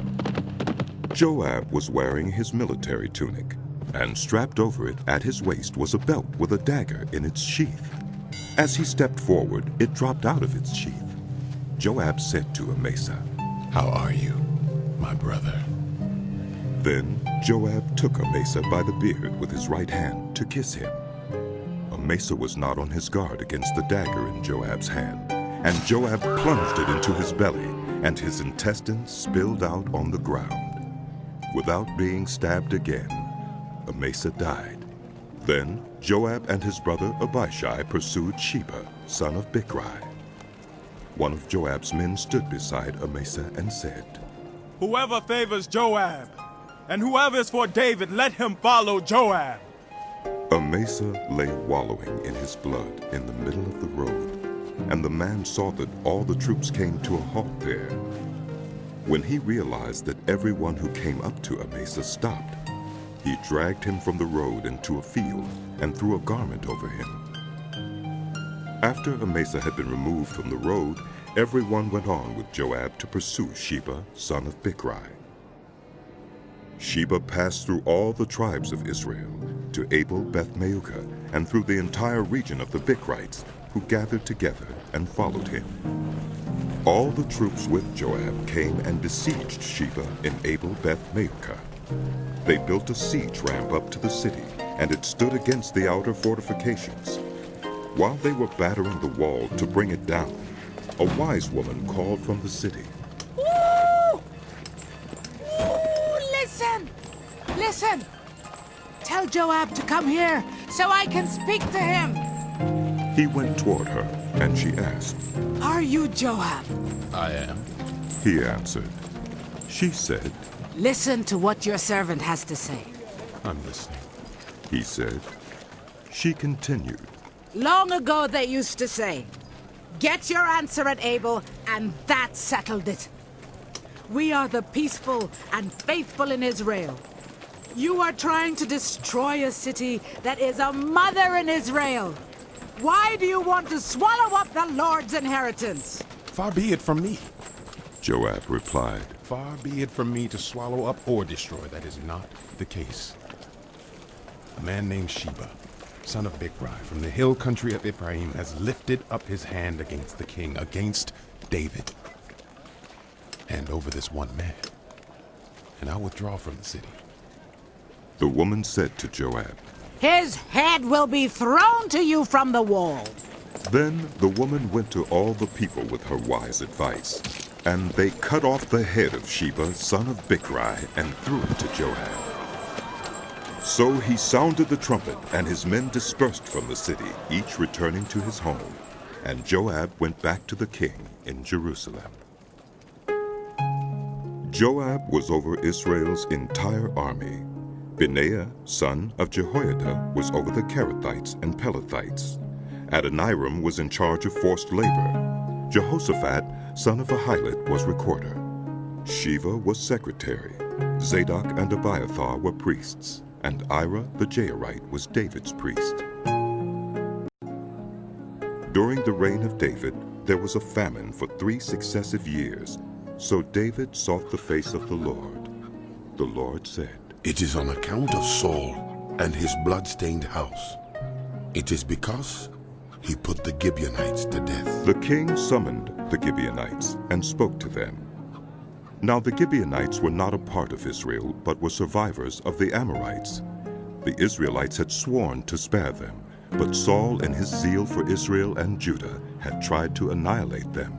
A: Joab was wearing his military tunic, and strapped over it at his waist was a belt with a dagger in its sheath. As he stepped forward, it dropped out of its sheath. Joab said to Amasa,
B: "How are you, my brother?"
A: Then Joab took Amasa by the beard with his right hand to kiss him. Amasa was not on his guard against the dagger in Joab's hand, and Joab plunged it into his belly, and his intestines spilled out on the ground. Without being stabbed again, Amasa died. Then Joab and his brother Abishai pursued Sheba, son of Bichri. One of Joab's men stood beside Amasa and said,
U: "Whoever favors Joab, and whoever is for David, let him follow Joab."
A: Amasa lay wallowing in his blood in the middle of the road, and the man saw that all the troops came to a halt there. When he realized that everyone who came up to Amasa stopped, he dragged him from the road into a field and threw a garment over him. After Amasa had been removed from the road, everyone went on with Joab to pursue Sheba, son of Bichri. Sheba passed through all the tribes of Israel to Abel-Beth-Maachah and through the entire region of the Bichrites, who gathered together and followed him. All the troops with Joab came and besieged Sheba in Abel-Beth-Maachah. They built a siege ramp up to the city, and it stood against the outer fortifications. While they were battering the wall to bring it down, a wise woman called from the city.
J: Ooh! Ooh, listen! Listen! Tell Joab to come here so I can speak to him.
A: He went toward her, and she asked,
J: "Are you Joab?"
B: "I am,"
A: he answered. She said,
J: "Listen to what your servant has to say."
B: "I'm listening,"
A: he said. She continued,
J: "Long ago they used to say, 'Get your answer at Abel,' and that settled it. We are the peaceful and faithful in Israel. You are trying to destroy a city that is a mother in Israel. Why do you want to swallow up the Lord's inheritance?"
B: "Far be it from me,"
A: Joab replied.
B: "Far be it from me to swallow up or destroy. That is not the case. A man named Sheba, son of Bichri, from the hill country of Ephraim, has lifted up his hand against the king, against David. Hand over this one man, and I'll withdraw from the city."
A: The woman said to Joab,
J: "His head will be thrown to you from the wall."
A: Then the woman went to all the people with her wise advice, and they cut off the head of Sheba, son of Bichri, and threw it to Joab. So he sounded the trumpet, and his men dispersed from the city, each returning to his home. And Joab went back to the king in Jerusalem. Joab was over Israel's entire army. Benaiah, son of Jehoiada, was over the Kerethites and Pelethites. Adoniram was in charge of forced labor. Jehoshaphat, son of Ahilud, was recorder. Sheva was secretary. Zadok and Abiathar were priests, and Ira the Jairite was David's priest. During the reign of David, there was a famine for 3 successive years. So David sought the face of the Lord. The Lord said,
M: "It is on account of Saul and his blood-stained house. It is because he put the Gibeonites to death."
A: The king summoned the Gibeonites and spoke to them. Now the Gibeonites were not a part of Israel, but were survivors of the Amorites. The Israelites had sworn to spare them, But Saul, in his zeal for Israel and Judah, had tried to annihilate them.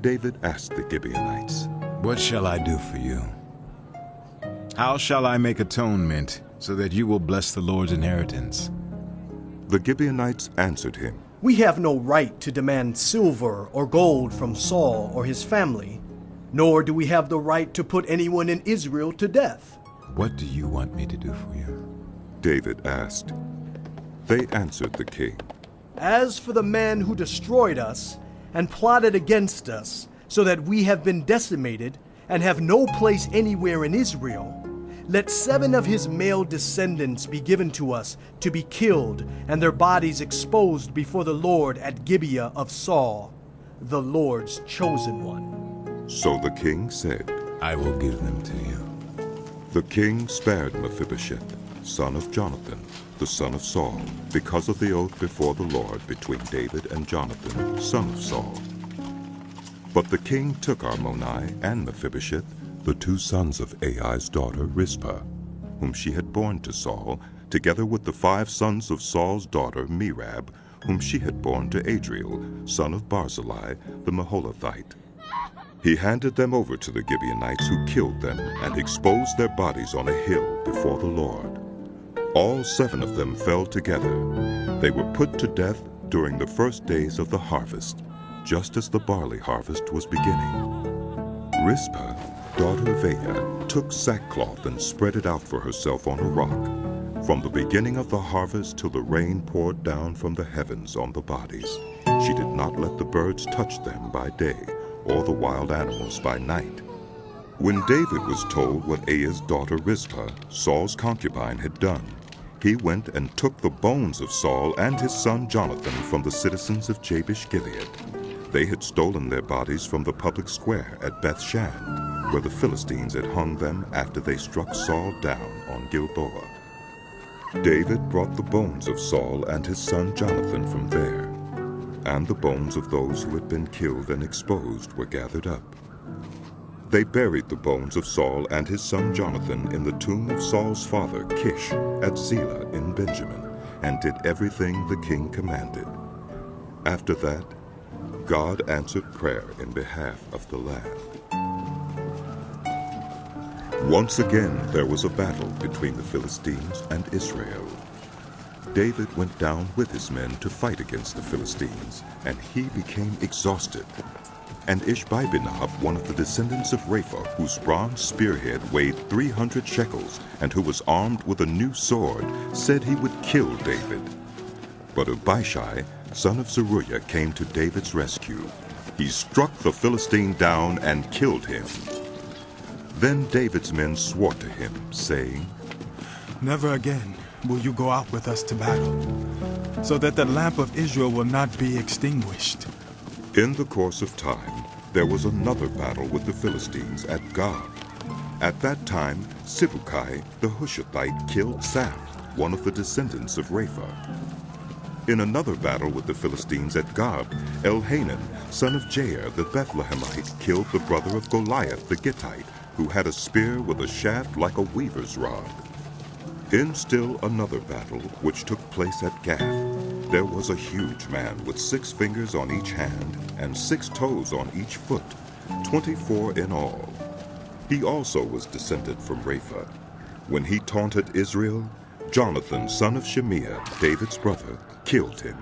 A: David asked the Gibeonites,
S: "What shall I do for you? How shall I make atonement so that you will bless the Lord's inheritance?"
A: The Gibeonites answered him,
E: "We have no right to demand silver or gold from Saul or his family, nor do we have the right to put anyone in Israel to death."
S: "What do you want me to do for you?"
A: David asked. They answered the king,
E: "As for the man who destroyed us and plotted against us, so that we have been decimated and have no place anywhere in Israel, let 7 of his male descendants be given to us to be killed and their bodies exposed before the Lord at Gibeah of Saul, the Lord's chosen one."
A: So the king said,
S: "I will give them to you."
A: The king spared Mephibosheth, son of Jonathan, the son of Saul, because of the oath before the Lord between David and Jonathan, son of Saul. But the king took Armoni and Mephibosheth, the 2 sons of Ai's daughter Rizpah, whom she had borne to Saul, together with the 5 sons of Saul's daughter Merab, whom she had borne to Adriel, son of Barzillai, the Maholathite. He handed them over to the Gibeonites, who killed them and exposed their bodies on a hill before the Lord. All 7 of them fell together. They were put to death during the first days of the harvest, just as the barley harvest was beginning. Rizpah, daughter of Aiah, took sackcloth and spread it out for herself on a rock, from the beginning of the harvest till the rain poured down from the heavens on the bodies. She did not let the birds touch them by day, or the wild animals by night. When David was told what Aiah's daughter Rizpah, Saul's concubine, had done, he went and took the bones of Saul and his son Jonathan from the citizens of Jabesh Gilead. They had stolen their bodies from the public square at Bethshan, where the Philistines had hung them after they struck Saul down on Gilboa. David brought the bones of Saul and his son Jonathan from there, and the bones of those who had been killed and exposed were gathered up. They buried the bones of Saul and his son Jonathan in the tomb of Saul's father Kish at Zelah in Benjamin, and did everything the king commanded. After that, God answered prayer in behalf of the land. Once again there was a battle between the Philistines and Israel. David went down with his men to fight against the Philistines, and he became exhausted. And Ishbi-Benob, one of the descendants of Rapha, whose bronze spearhead weighed 300 shekels, and who was armed with a new sword, said he would kill David. But Abishai, son of Zeruiah, came to David's rescue. He struck the Philistine down and killed him. Then David's men swore to him, saying,
Q: "Never again will you go out with us to battle, so that the lamp of Israel will not be extinguished."
A: In the course of time, there was another battle with the Philistines at Gob. At that time, Sibbecai the Hushathite killed Saph, one of the descendants of Rapha. In another battle with the Philistines at Gob, Elhanan, son of Jair the Bethlehemite, killed the brother of Goliath the Gittite, who had a spear with a shaft like a weaver's rod. In still another battle, which took place at Gath, there was a huge man with 6 fingers on each hand and 6 toes on each foot, 24 in all. He also was descended from Rapha. When he taunted Israel, Jonathan, son of Shimea, David's brother, killed him.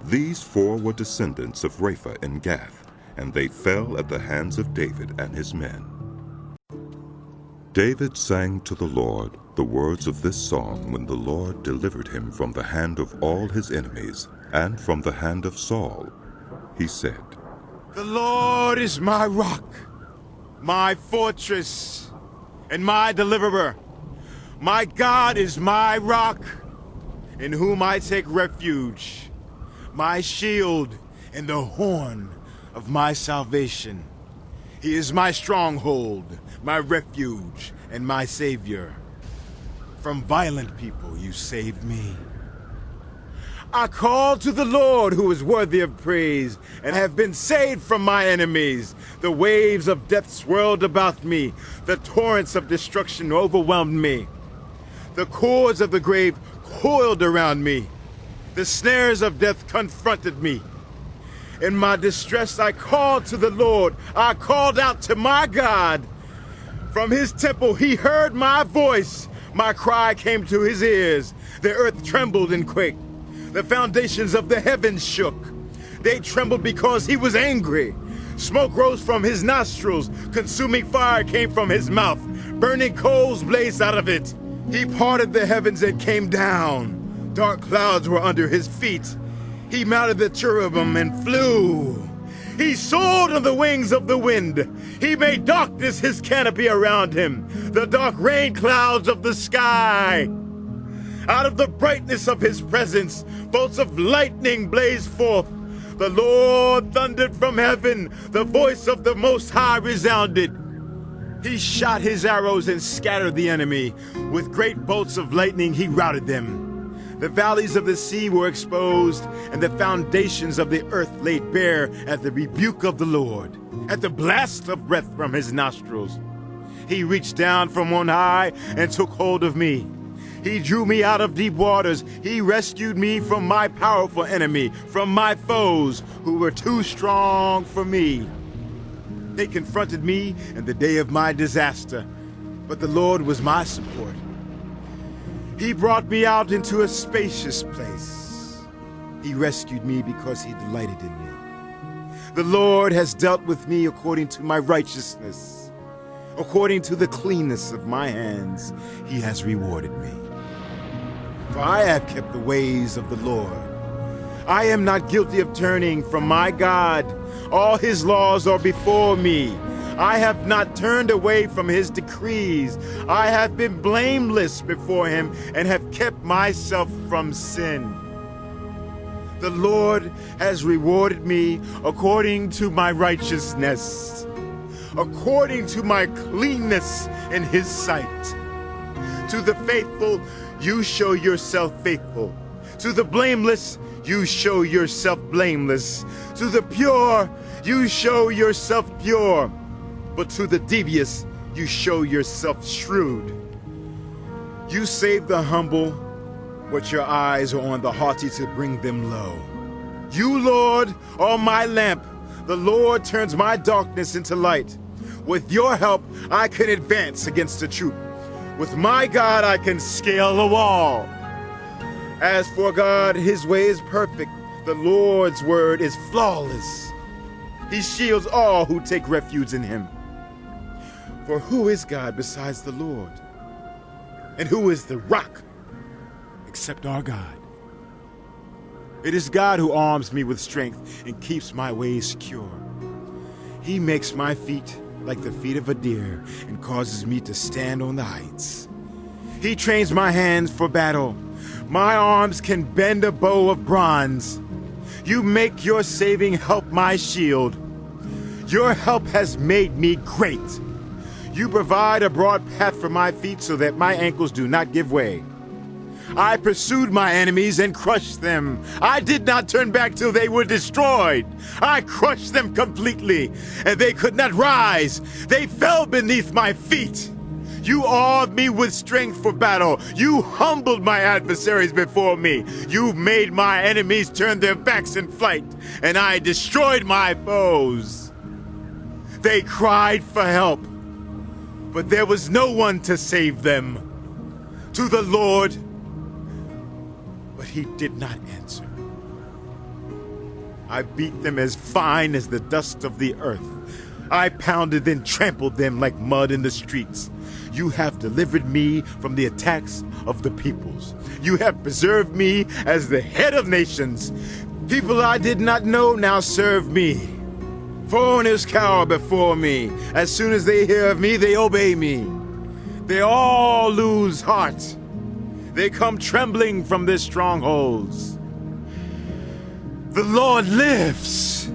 A: These 4 were descendants of Rapha in Gath, and they fell at the hands of David and his men. David sang to the Lord the words of this song when the Lord delivered him from the hand of all his enemies and from the hand of Saul. He said,
D: "The Lord is my rock, my fortress, and my deliverer. My God is my rock, in whom I take refuge, my shield and the horn of my salvation. He is my stronghold, my refuge, and my savior. From violent people you saved me. I called to the Lord, who is worthy of praise, and have been saved from my enemies. The waves of death swirled about me. The torrents of destruction overwhelmed me. The cords of the grave coiled around me. The snares of death confronted me. In my distress, I called to the Lord. I called out to my God. From his temple, he heard my voice. My cry came to his ears. The earth trembled and quaked. The foundations of the heavens shook. They trembled because he was angry. Smoke rose from his nostrils. Consuming fire came from his mouth. Burning coals blazed out of it. He parted the heavens and came down. Dark clouds were under his feet. He mounted the cherubim and flew. He soared on the wings of the wind. He made darkness his canopy around him, the dark rain clouds of the sky. Out of the brightness of his presence, bolts of lightning blazed forth. The Lord thundered from heaven. The voice of the Most High resounded. He shot his arrows and scattered the enemy. With great bolts of lightning, he routed them. The valleys of the sea were exposed, and the foundations of the earth laid bare at the rebuke of the Lord, at the blast of breath from his nostrils. He reached down from on high and took hold of me. He drew me out of deep waters. He rescued me from my powerful enemy, from my foes who were too strong for me. They confronted me in the day of my disaster, but the Lord was my support. He brought me out into a spacious place. He rescued me because he delighted in me. The Lord has dealt with me according to my righteousness. According to the cleanness of my hands, he has rewarded me. For I have kept the ways of the Lord. I am not guilty of turning from my God. All his laws are before me. I have not turned away from his decrees. I have been blameless before him and have kept myself from sin. The Lord has rewarded me according to my righteousness, according to my cleanness in his sight. To the faithful, you show yourself faithful. To the blameless, you show yourself blameless. To the pure, you show yourself pure. But to the devious, you show yourself shrewd. You save the humble, but your eyes are on the haughty to bring them low. You, Lord, are my lamp. The Lord turns my darkness into light. With your help, I can advance against the troop. With my God, I can scale a wall. As for God, his way is perfect. The Lord's word is flawless. He shields all who take refuge in him. For who is God besides the Lord? And who is the rock except our God? It is God who arms me with strength and keeps my ways secure. He makes my feet like the feet of a deer and causes me to stand on the heights. He trains my hands for battle. My arms can bend a bow of bronze. You make your saving help my shield. Your help has made me great. You provide a broad path for my feet so that my ankles do not give way. I pursued my enemies and crushed them. I did not turn back till they were destroyed. I crushed them completely, and they could not rise. They fell beneath my feet. You awed me with strength for battle. You humbled my adversaries before me. You made my enemies turn their backs in flight, and I destroyed my foes. They cried for help, but there was no one to save them. To the Lord, but he did not answer. I beat them as fine as the dust of the earth. I pounded and trampled them like mud in the streets. You have delivered me from the attacks of the peoples. You have preserved me as the head of nations. People I did not know now serve me. Foreigners cower before me. As soon as they hear of me, they obey me. They all lose heart. They come trembling from their strongholds. The Lord lives.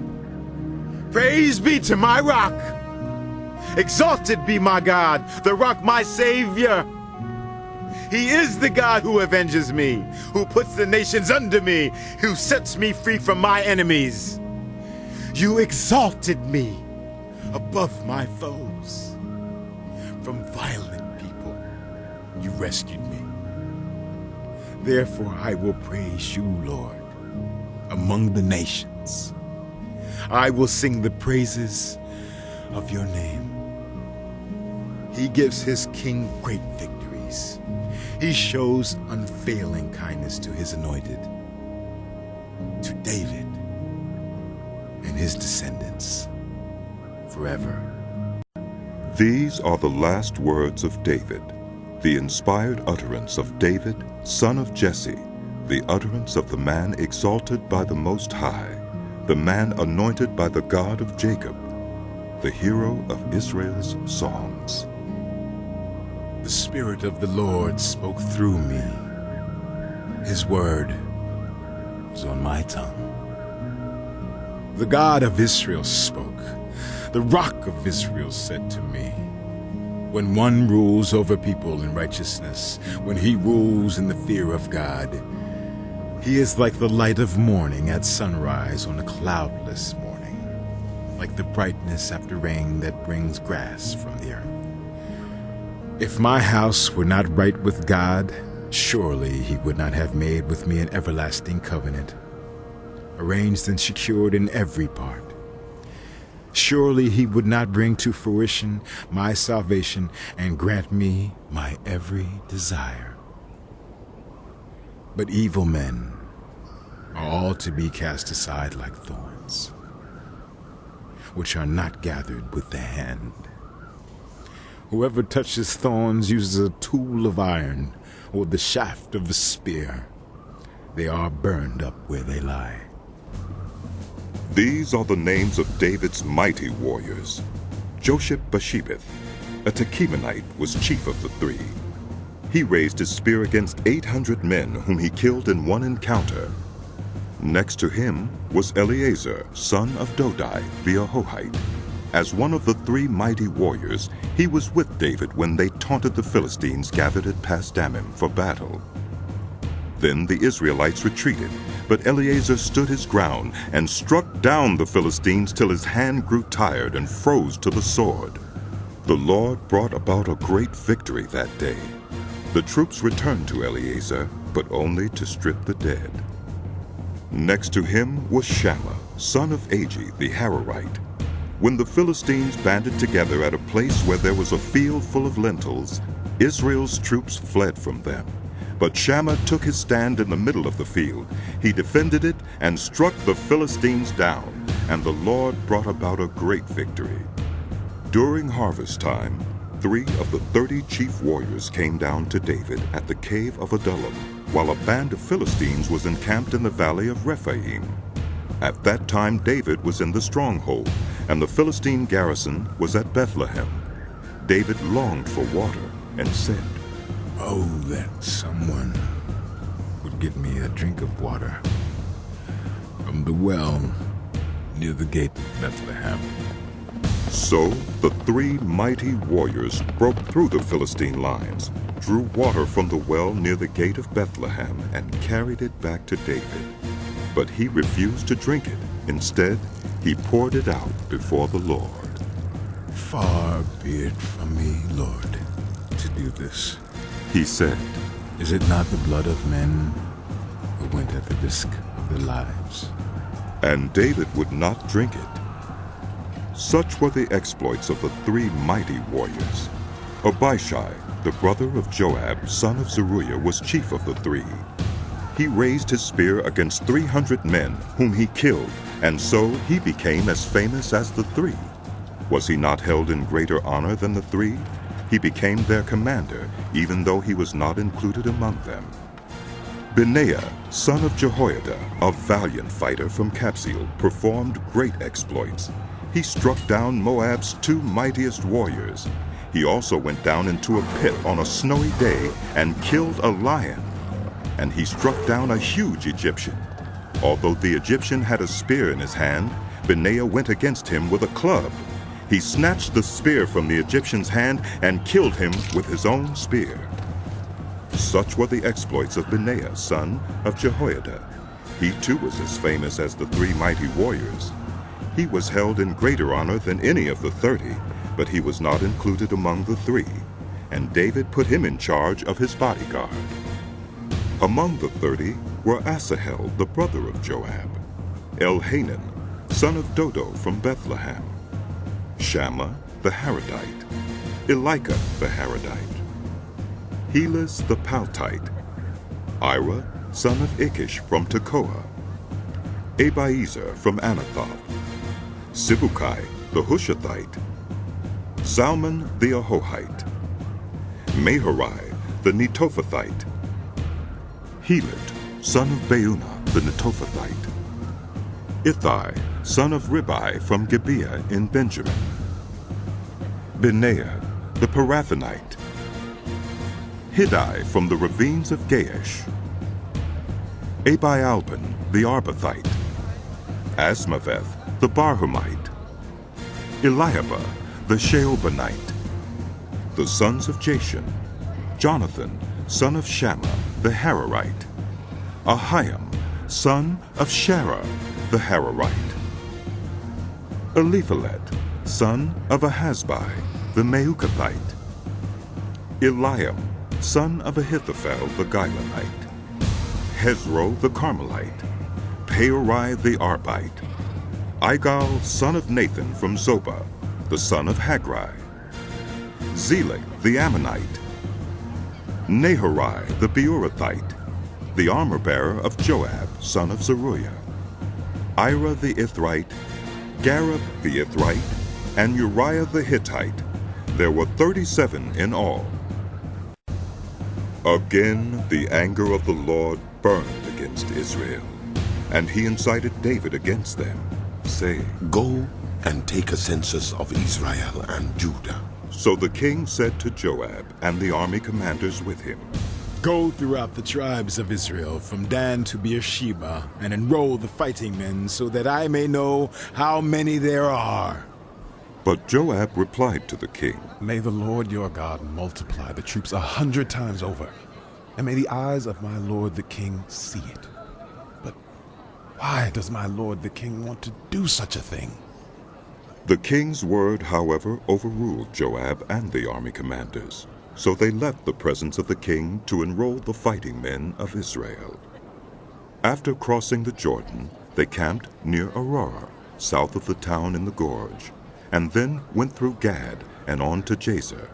D: Praise be to my rock. Exalted be my God, the rock my Savior. He is the God who avenges me, who puts the nations under me, who sets me free from my enemies. You exalted me above my foes. From violent people, you rescued me.
L: Therefore I will praise you, Lord, among the nations. I will sing the praises of your name. He gives his king great victories. He shows unfailing kindness to his anointed, to David and his descendants forever.
A: These are the last words of David, the inspired utterance of David, son of Jesse, the utterance of the man exalted by the Most High, the man anointed by the God of Jacob, the hero of Israel's songs.
L: The Spirit of the Lord spoke through me. His word was on my tongue. The God of Israel spoke. The Rock of Israel said to me, when one rules over people in righteousness, when he rules in the fear of God, he is like the light of morning at sunrise on a cloudless morning, like the brightness after rain that brings grass from the earth. If my house were not right with God, surely he would not have made with me an everlasting covenant, arranged and secured in every part. Surely he would not bring to fruition my salvation and grant me my every desire. But evil men are all to be cast aside like thorns, which are not gathered with the hand. Whoever touches thorns uses a tool of iron or the shaft of a spear. They are burned up where they lie.
A: These are the names of David's mighty warriors. Josheb-Basshebeth, a Tekemonite, was chief of the three. He raised his spear against 800 men whom he killed in one encounter. Next to him was Eleazar, son of Dodai, the Ahohite. As one of the three mighty warriors, he was with David when they taunted the Philistines gathered at Pas-dammim for battle. Then the Israelites retreated, but Eleazar stood his ground and struck down the Philistines till his hand grew tired and froze to the sword. The Lord brought about a great victory that day. The troops returned to Eleazar, but only to strip the dead. Next to him was Shammah, son of Agi the Hararite. When the Philistines banded together at a place where there was a field full of lentils, Israel's troops fled from them. But Shammah took his stand in the middle of the field. He defended it and struck the Philistines down, and the Lord brought about a great victory. During harvest time, 3 of the 30 chief warriors came down to David at the cave of Adullam, while a band of Philistines was encamped in the valley of Rephaim. At that time David was in the stronghold, and the Philistine garrison was at Bethlehem. David longed for water and said,
L: "Oh, that someone would get me a drink of water from the well near the gate of Bethlehem."
A: So the 3 mighty warriors broke through the Philistine lines, drew water from the well near the gate of Bethlehem, and carried it back to David. But he refused to drink it. Instead, he poured it out before the Lord.
L: "Far be it from me, Lord, to do this,"
A: he said.
L: "Is it not the blood of men who went at the risk of their lives?"
A: And David would not drink it. Such were the exploits of the 3 mighty warriors. Abishai, the brother of Joab, son of Zeruiah, was chief of the 3. He raised his spear against 300 men, whom he killed, and so he became as famous as the 3. Was he not held in greater honor than the 3? He became their commander, even though he was not included among them. Benaiah, son of Jehoiada, a valiant fighter from Kabzeel, performed great exploits. He struck down Moab's 2 mightiest warriors. He also went down into a pit on a snowy day and killed a lion. And he struck down a huge Egyptian. Although the Egyptian had a spear in his hand, Benaiah went against him with a club. He snatched the spear from the Egyptian's hand and killed him with his own spear. Such were the exploits of Benaiah, son of Jehoiada. He too was as famous as the 3 mighty warriors. He was held in greater honor than any of the 30, but he was not included among the 3, and David put him in charge of his bodyguard. Among the 30 were Asahel, the brother of Joab, Elhanan, son of Dodo from Bethlehem, Shammah the Harodite, Elika the Harodite, Helez the Paltite, Ira, son of Ikish from Tekoa, Abiezer from Anathoth, Sibukai the Hushathite, Zalmon the Ahohite, Maharai the Netophathite, Heled, son of Beunah the Netophathite, Ithai, son of Ribai from Gibeah in Benjamin, Benaiah the Parathonite, Hiddai from the ravines of Gaish, Abialban the Arbathite, Asmaveth the Barhumite, Eliahba the Sheobanite, the sons of Jashan, Jonathan, son of Shammah the Hararite, Ahiam, son of Sharah the Hararite, Eliphalet, son of Ahasbai the Meukathite, Eliam, son of Ahithophel the Gilonite, Hezro the Carmelite, Peorai the Arbite, Igal, son of Nathan from Zobah, the son of Hagri, Zelek the Ammonite, Naharai the Beerothite, the armor-bearer of Joab, son of Zeruiah, Ira the Ithrite, Gareb the Ithrite, and Uriah the Hittite. There were 37 in all. Again the anger of the Lord burned against Israel, and he incited David against them, saying,
M: Go and take a census of Israel and Judah.
A: So the king said to Joab and the army commanders with him,
L: Go throughout the tribes of Israel from Dan to Beersheba, and enroll the fighting men, so that I may know how many there are.
A: But Joab replied to the king,
B: May the Lord your God multiply the troops 100 times over, and may the eyes of my lord the king see it. But why does my lord the king want to do such a thing?
A: The king's word, however, overruled Joab and the army commanders. So they left the presence of the king to enroll the fighting men of Israel. After crossing the Jordan, they camped near Aurora, south of the town in the gorge, and then went through Gad and on to Jazer.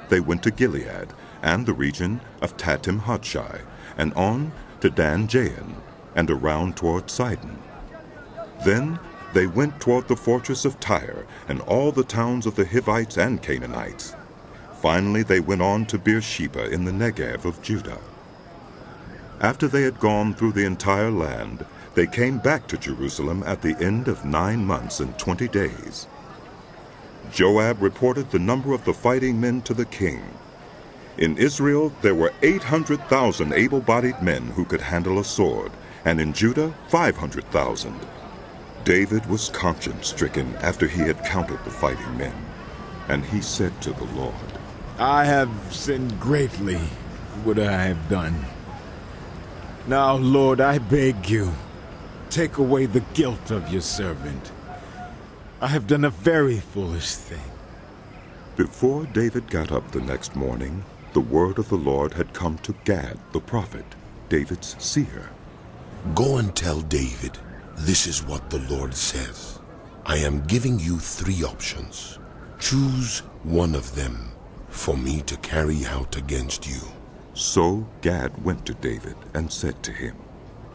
A: They went to Gilead and the region of Tatim Hodshai, and on to Dan Jain, and around toward Sidon. Then they went toward the fortress of Tyre and all the towns of the Hivites and Canaanites. Finally they went on to Beersheba in the Negev of Judah. After they had gone through the entire land, they came back to Jerusalem at the end of 9 months and 20 days. Joab reported the number of the fighting men to the king. In Israel there were 800,000 able-bodied men who could handle a sword, and in Judah 500,000. David was conscience-stricken after he had counted the fighting men, and he said to the Lord,
L: I have sinned greatly. What I have done. Now, Lord, I beg you, take away the guilt of your servant. I have done a very foolish thing.
A: Before David got up the next morning, the word of the Lord had come to Gad the prophet, David's seer.
M: Go and tell David, this is what the Lord says. I am giving you 3 options. Choose one of them for me to carry out against you.
A: So Gad went to David and said to him,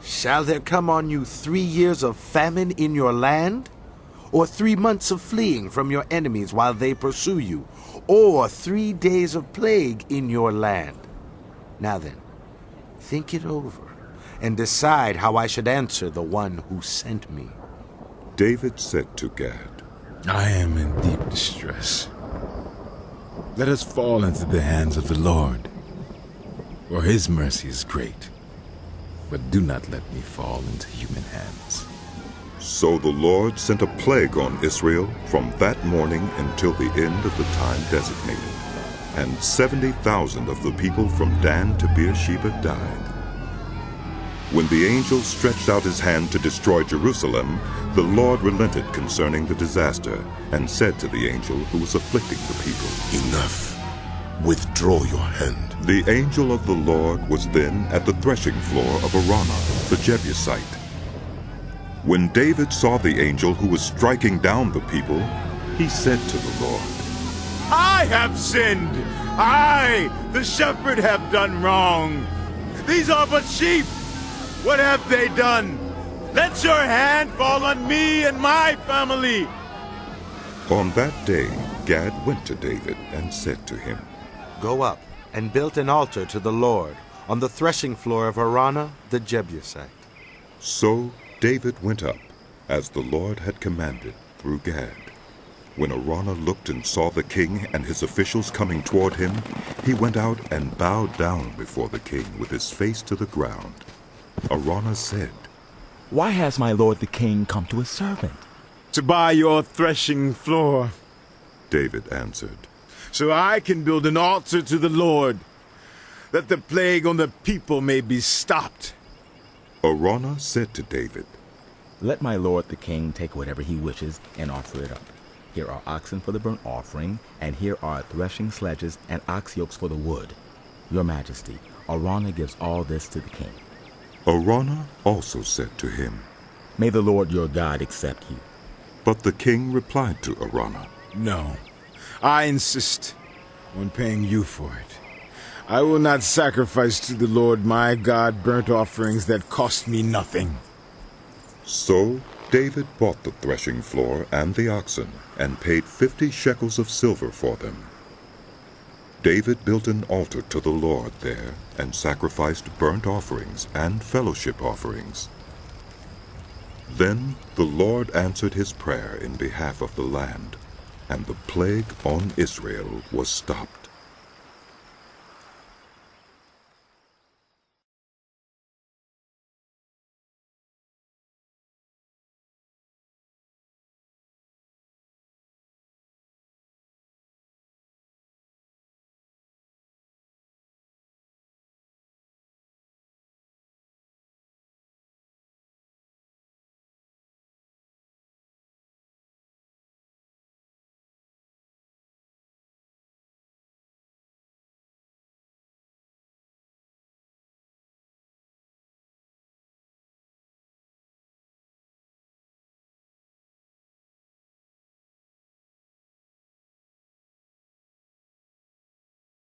N: Shall there come on you 3 years of famine in your land? Or 3 months of fleeing from your enemies while they pursue you? Or 3 days of plague in your land? Now then, think it over and decide how I should answer the one who sent me.
A: David said to Gad,
L: I am in deep distress. Let us fall into the hands of the Lord, for his mercy is great. But do not let me fall into human hands.
A: So the Lord sent a plague on Israel from that morning until the end of the time designated, and 70,000 of the people from Dan to Beersheba died. When the angel stretched out his hand to destroy Jerusalem, the Lord relented concerning the disaster, and said to the angel who was afflicting the people,
M: Enough. Withdraw your hand.
A: The angel of the Lord was then at the threshing floor of Araunah, the Jebusite. When David saw the angel who was striking down the people, he said to the Lord,
D: I have sinned. I, the shepherd, have done wrong. These are but sheep. What have they done? Let your hand fall on me and my family.
A: On that day, Gad went to David and said to him,
N: Go up and build an altar to the Lord on the threshing floor of Araunah the Jebusite.
A: So David went up, as the Lord had commanded through Gad. When Araunah looked and saw the king and his officials coming toward him, he went out and bowed down before the king with his face to the ground. Araunah said,
I: Why has my lord the king come to his servant?
D: To buy your threshing floor,
A: David answered,
D: so I can build an altar to the Lord, that the plague on the people may be stopped.
A: Araunah said to David,
I: Let my lord the king take whatever he wishes and offer it up. Here are oxen for the burnt offering, and here are threshing sledges and ox yokes for the wood. Your majesty, Araunah gives all this to the king.
A: Araunah also said to him,
I: May the Lord your God accept you.
A: But the king replied to Araunah,
L: No, I insist on paying you for it. I will not sacrifice to the Lord my God burnt offerings that cost me nothing.
A: So David bought the threshing floor and the oxen, and paid 50 shekels of silver for them. David built an altar to the Lord there, and sacrificed burnt offerings and fellowship offerings. Then the Lord answered his prayer in behalf of the land, and the plague on Israel was stopped.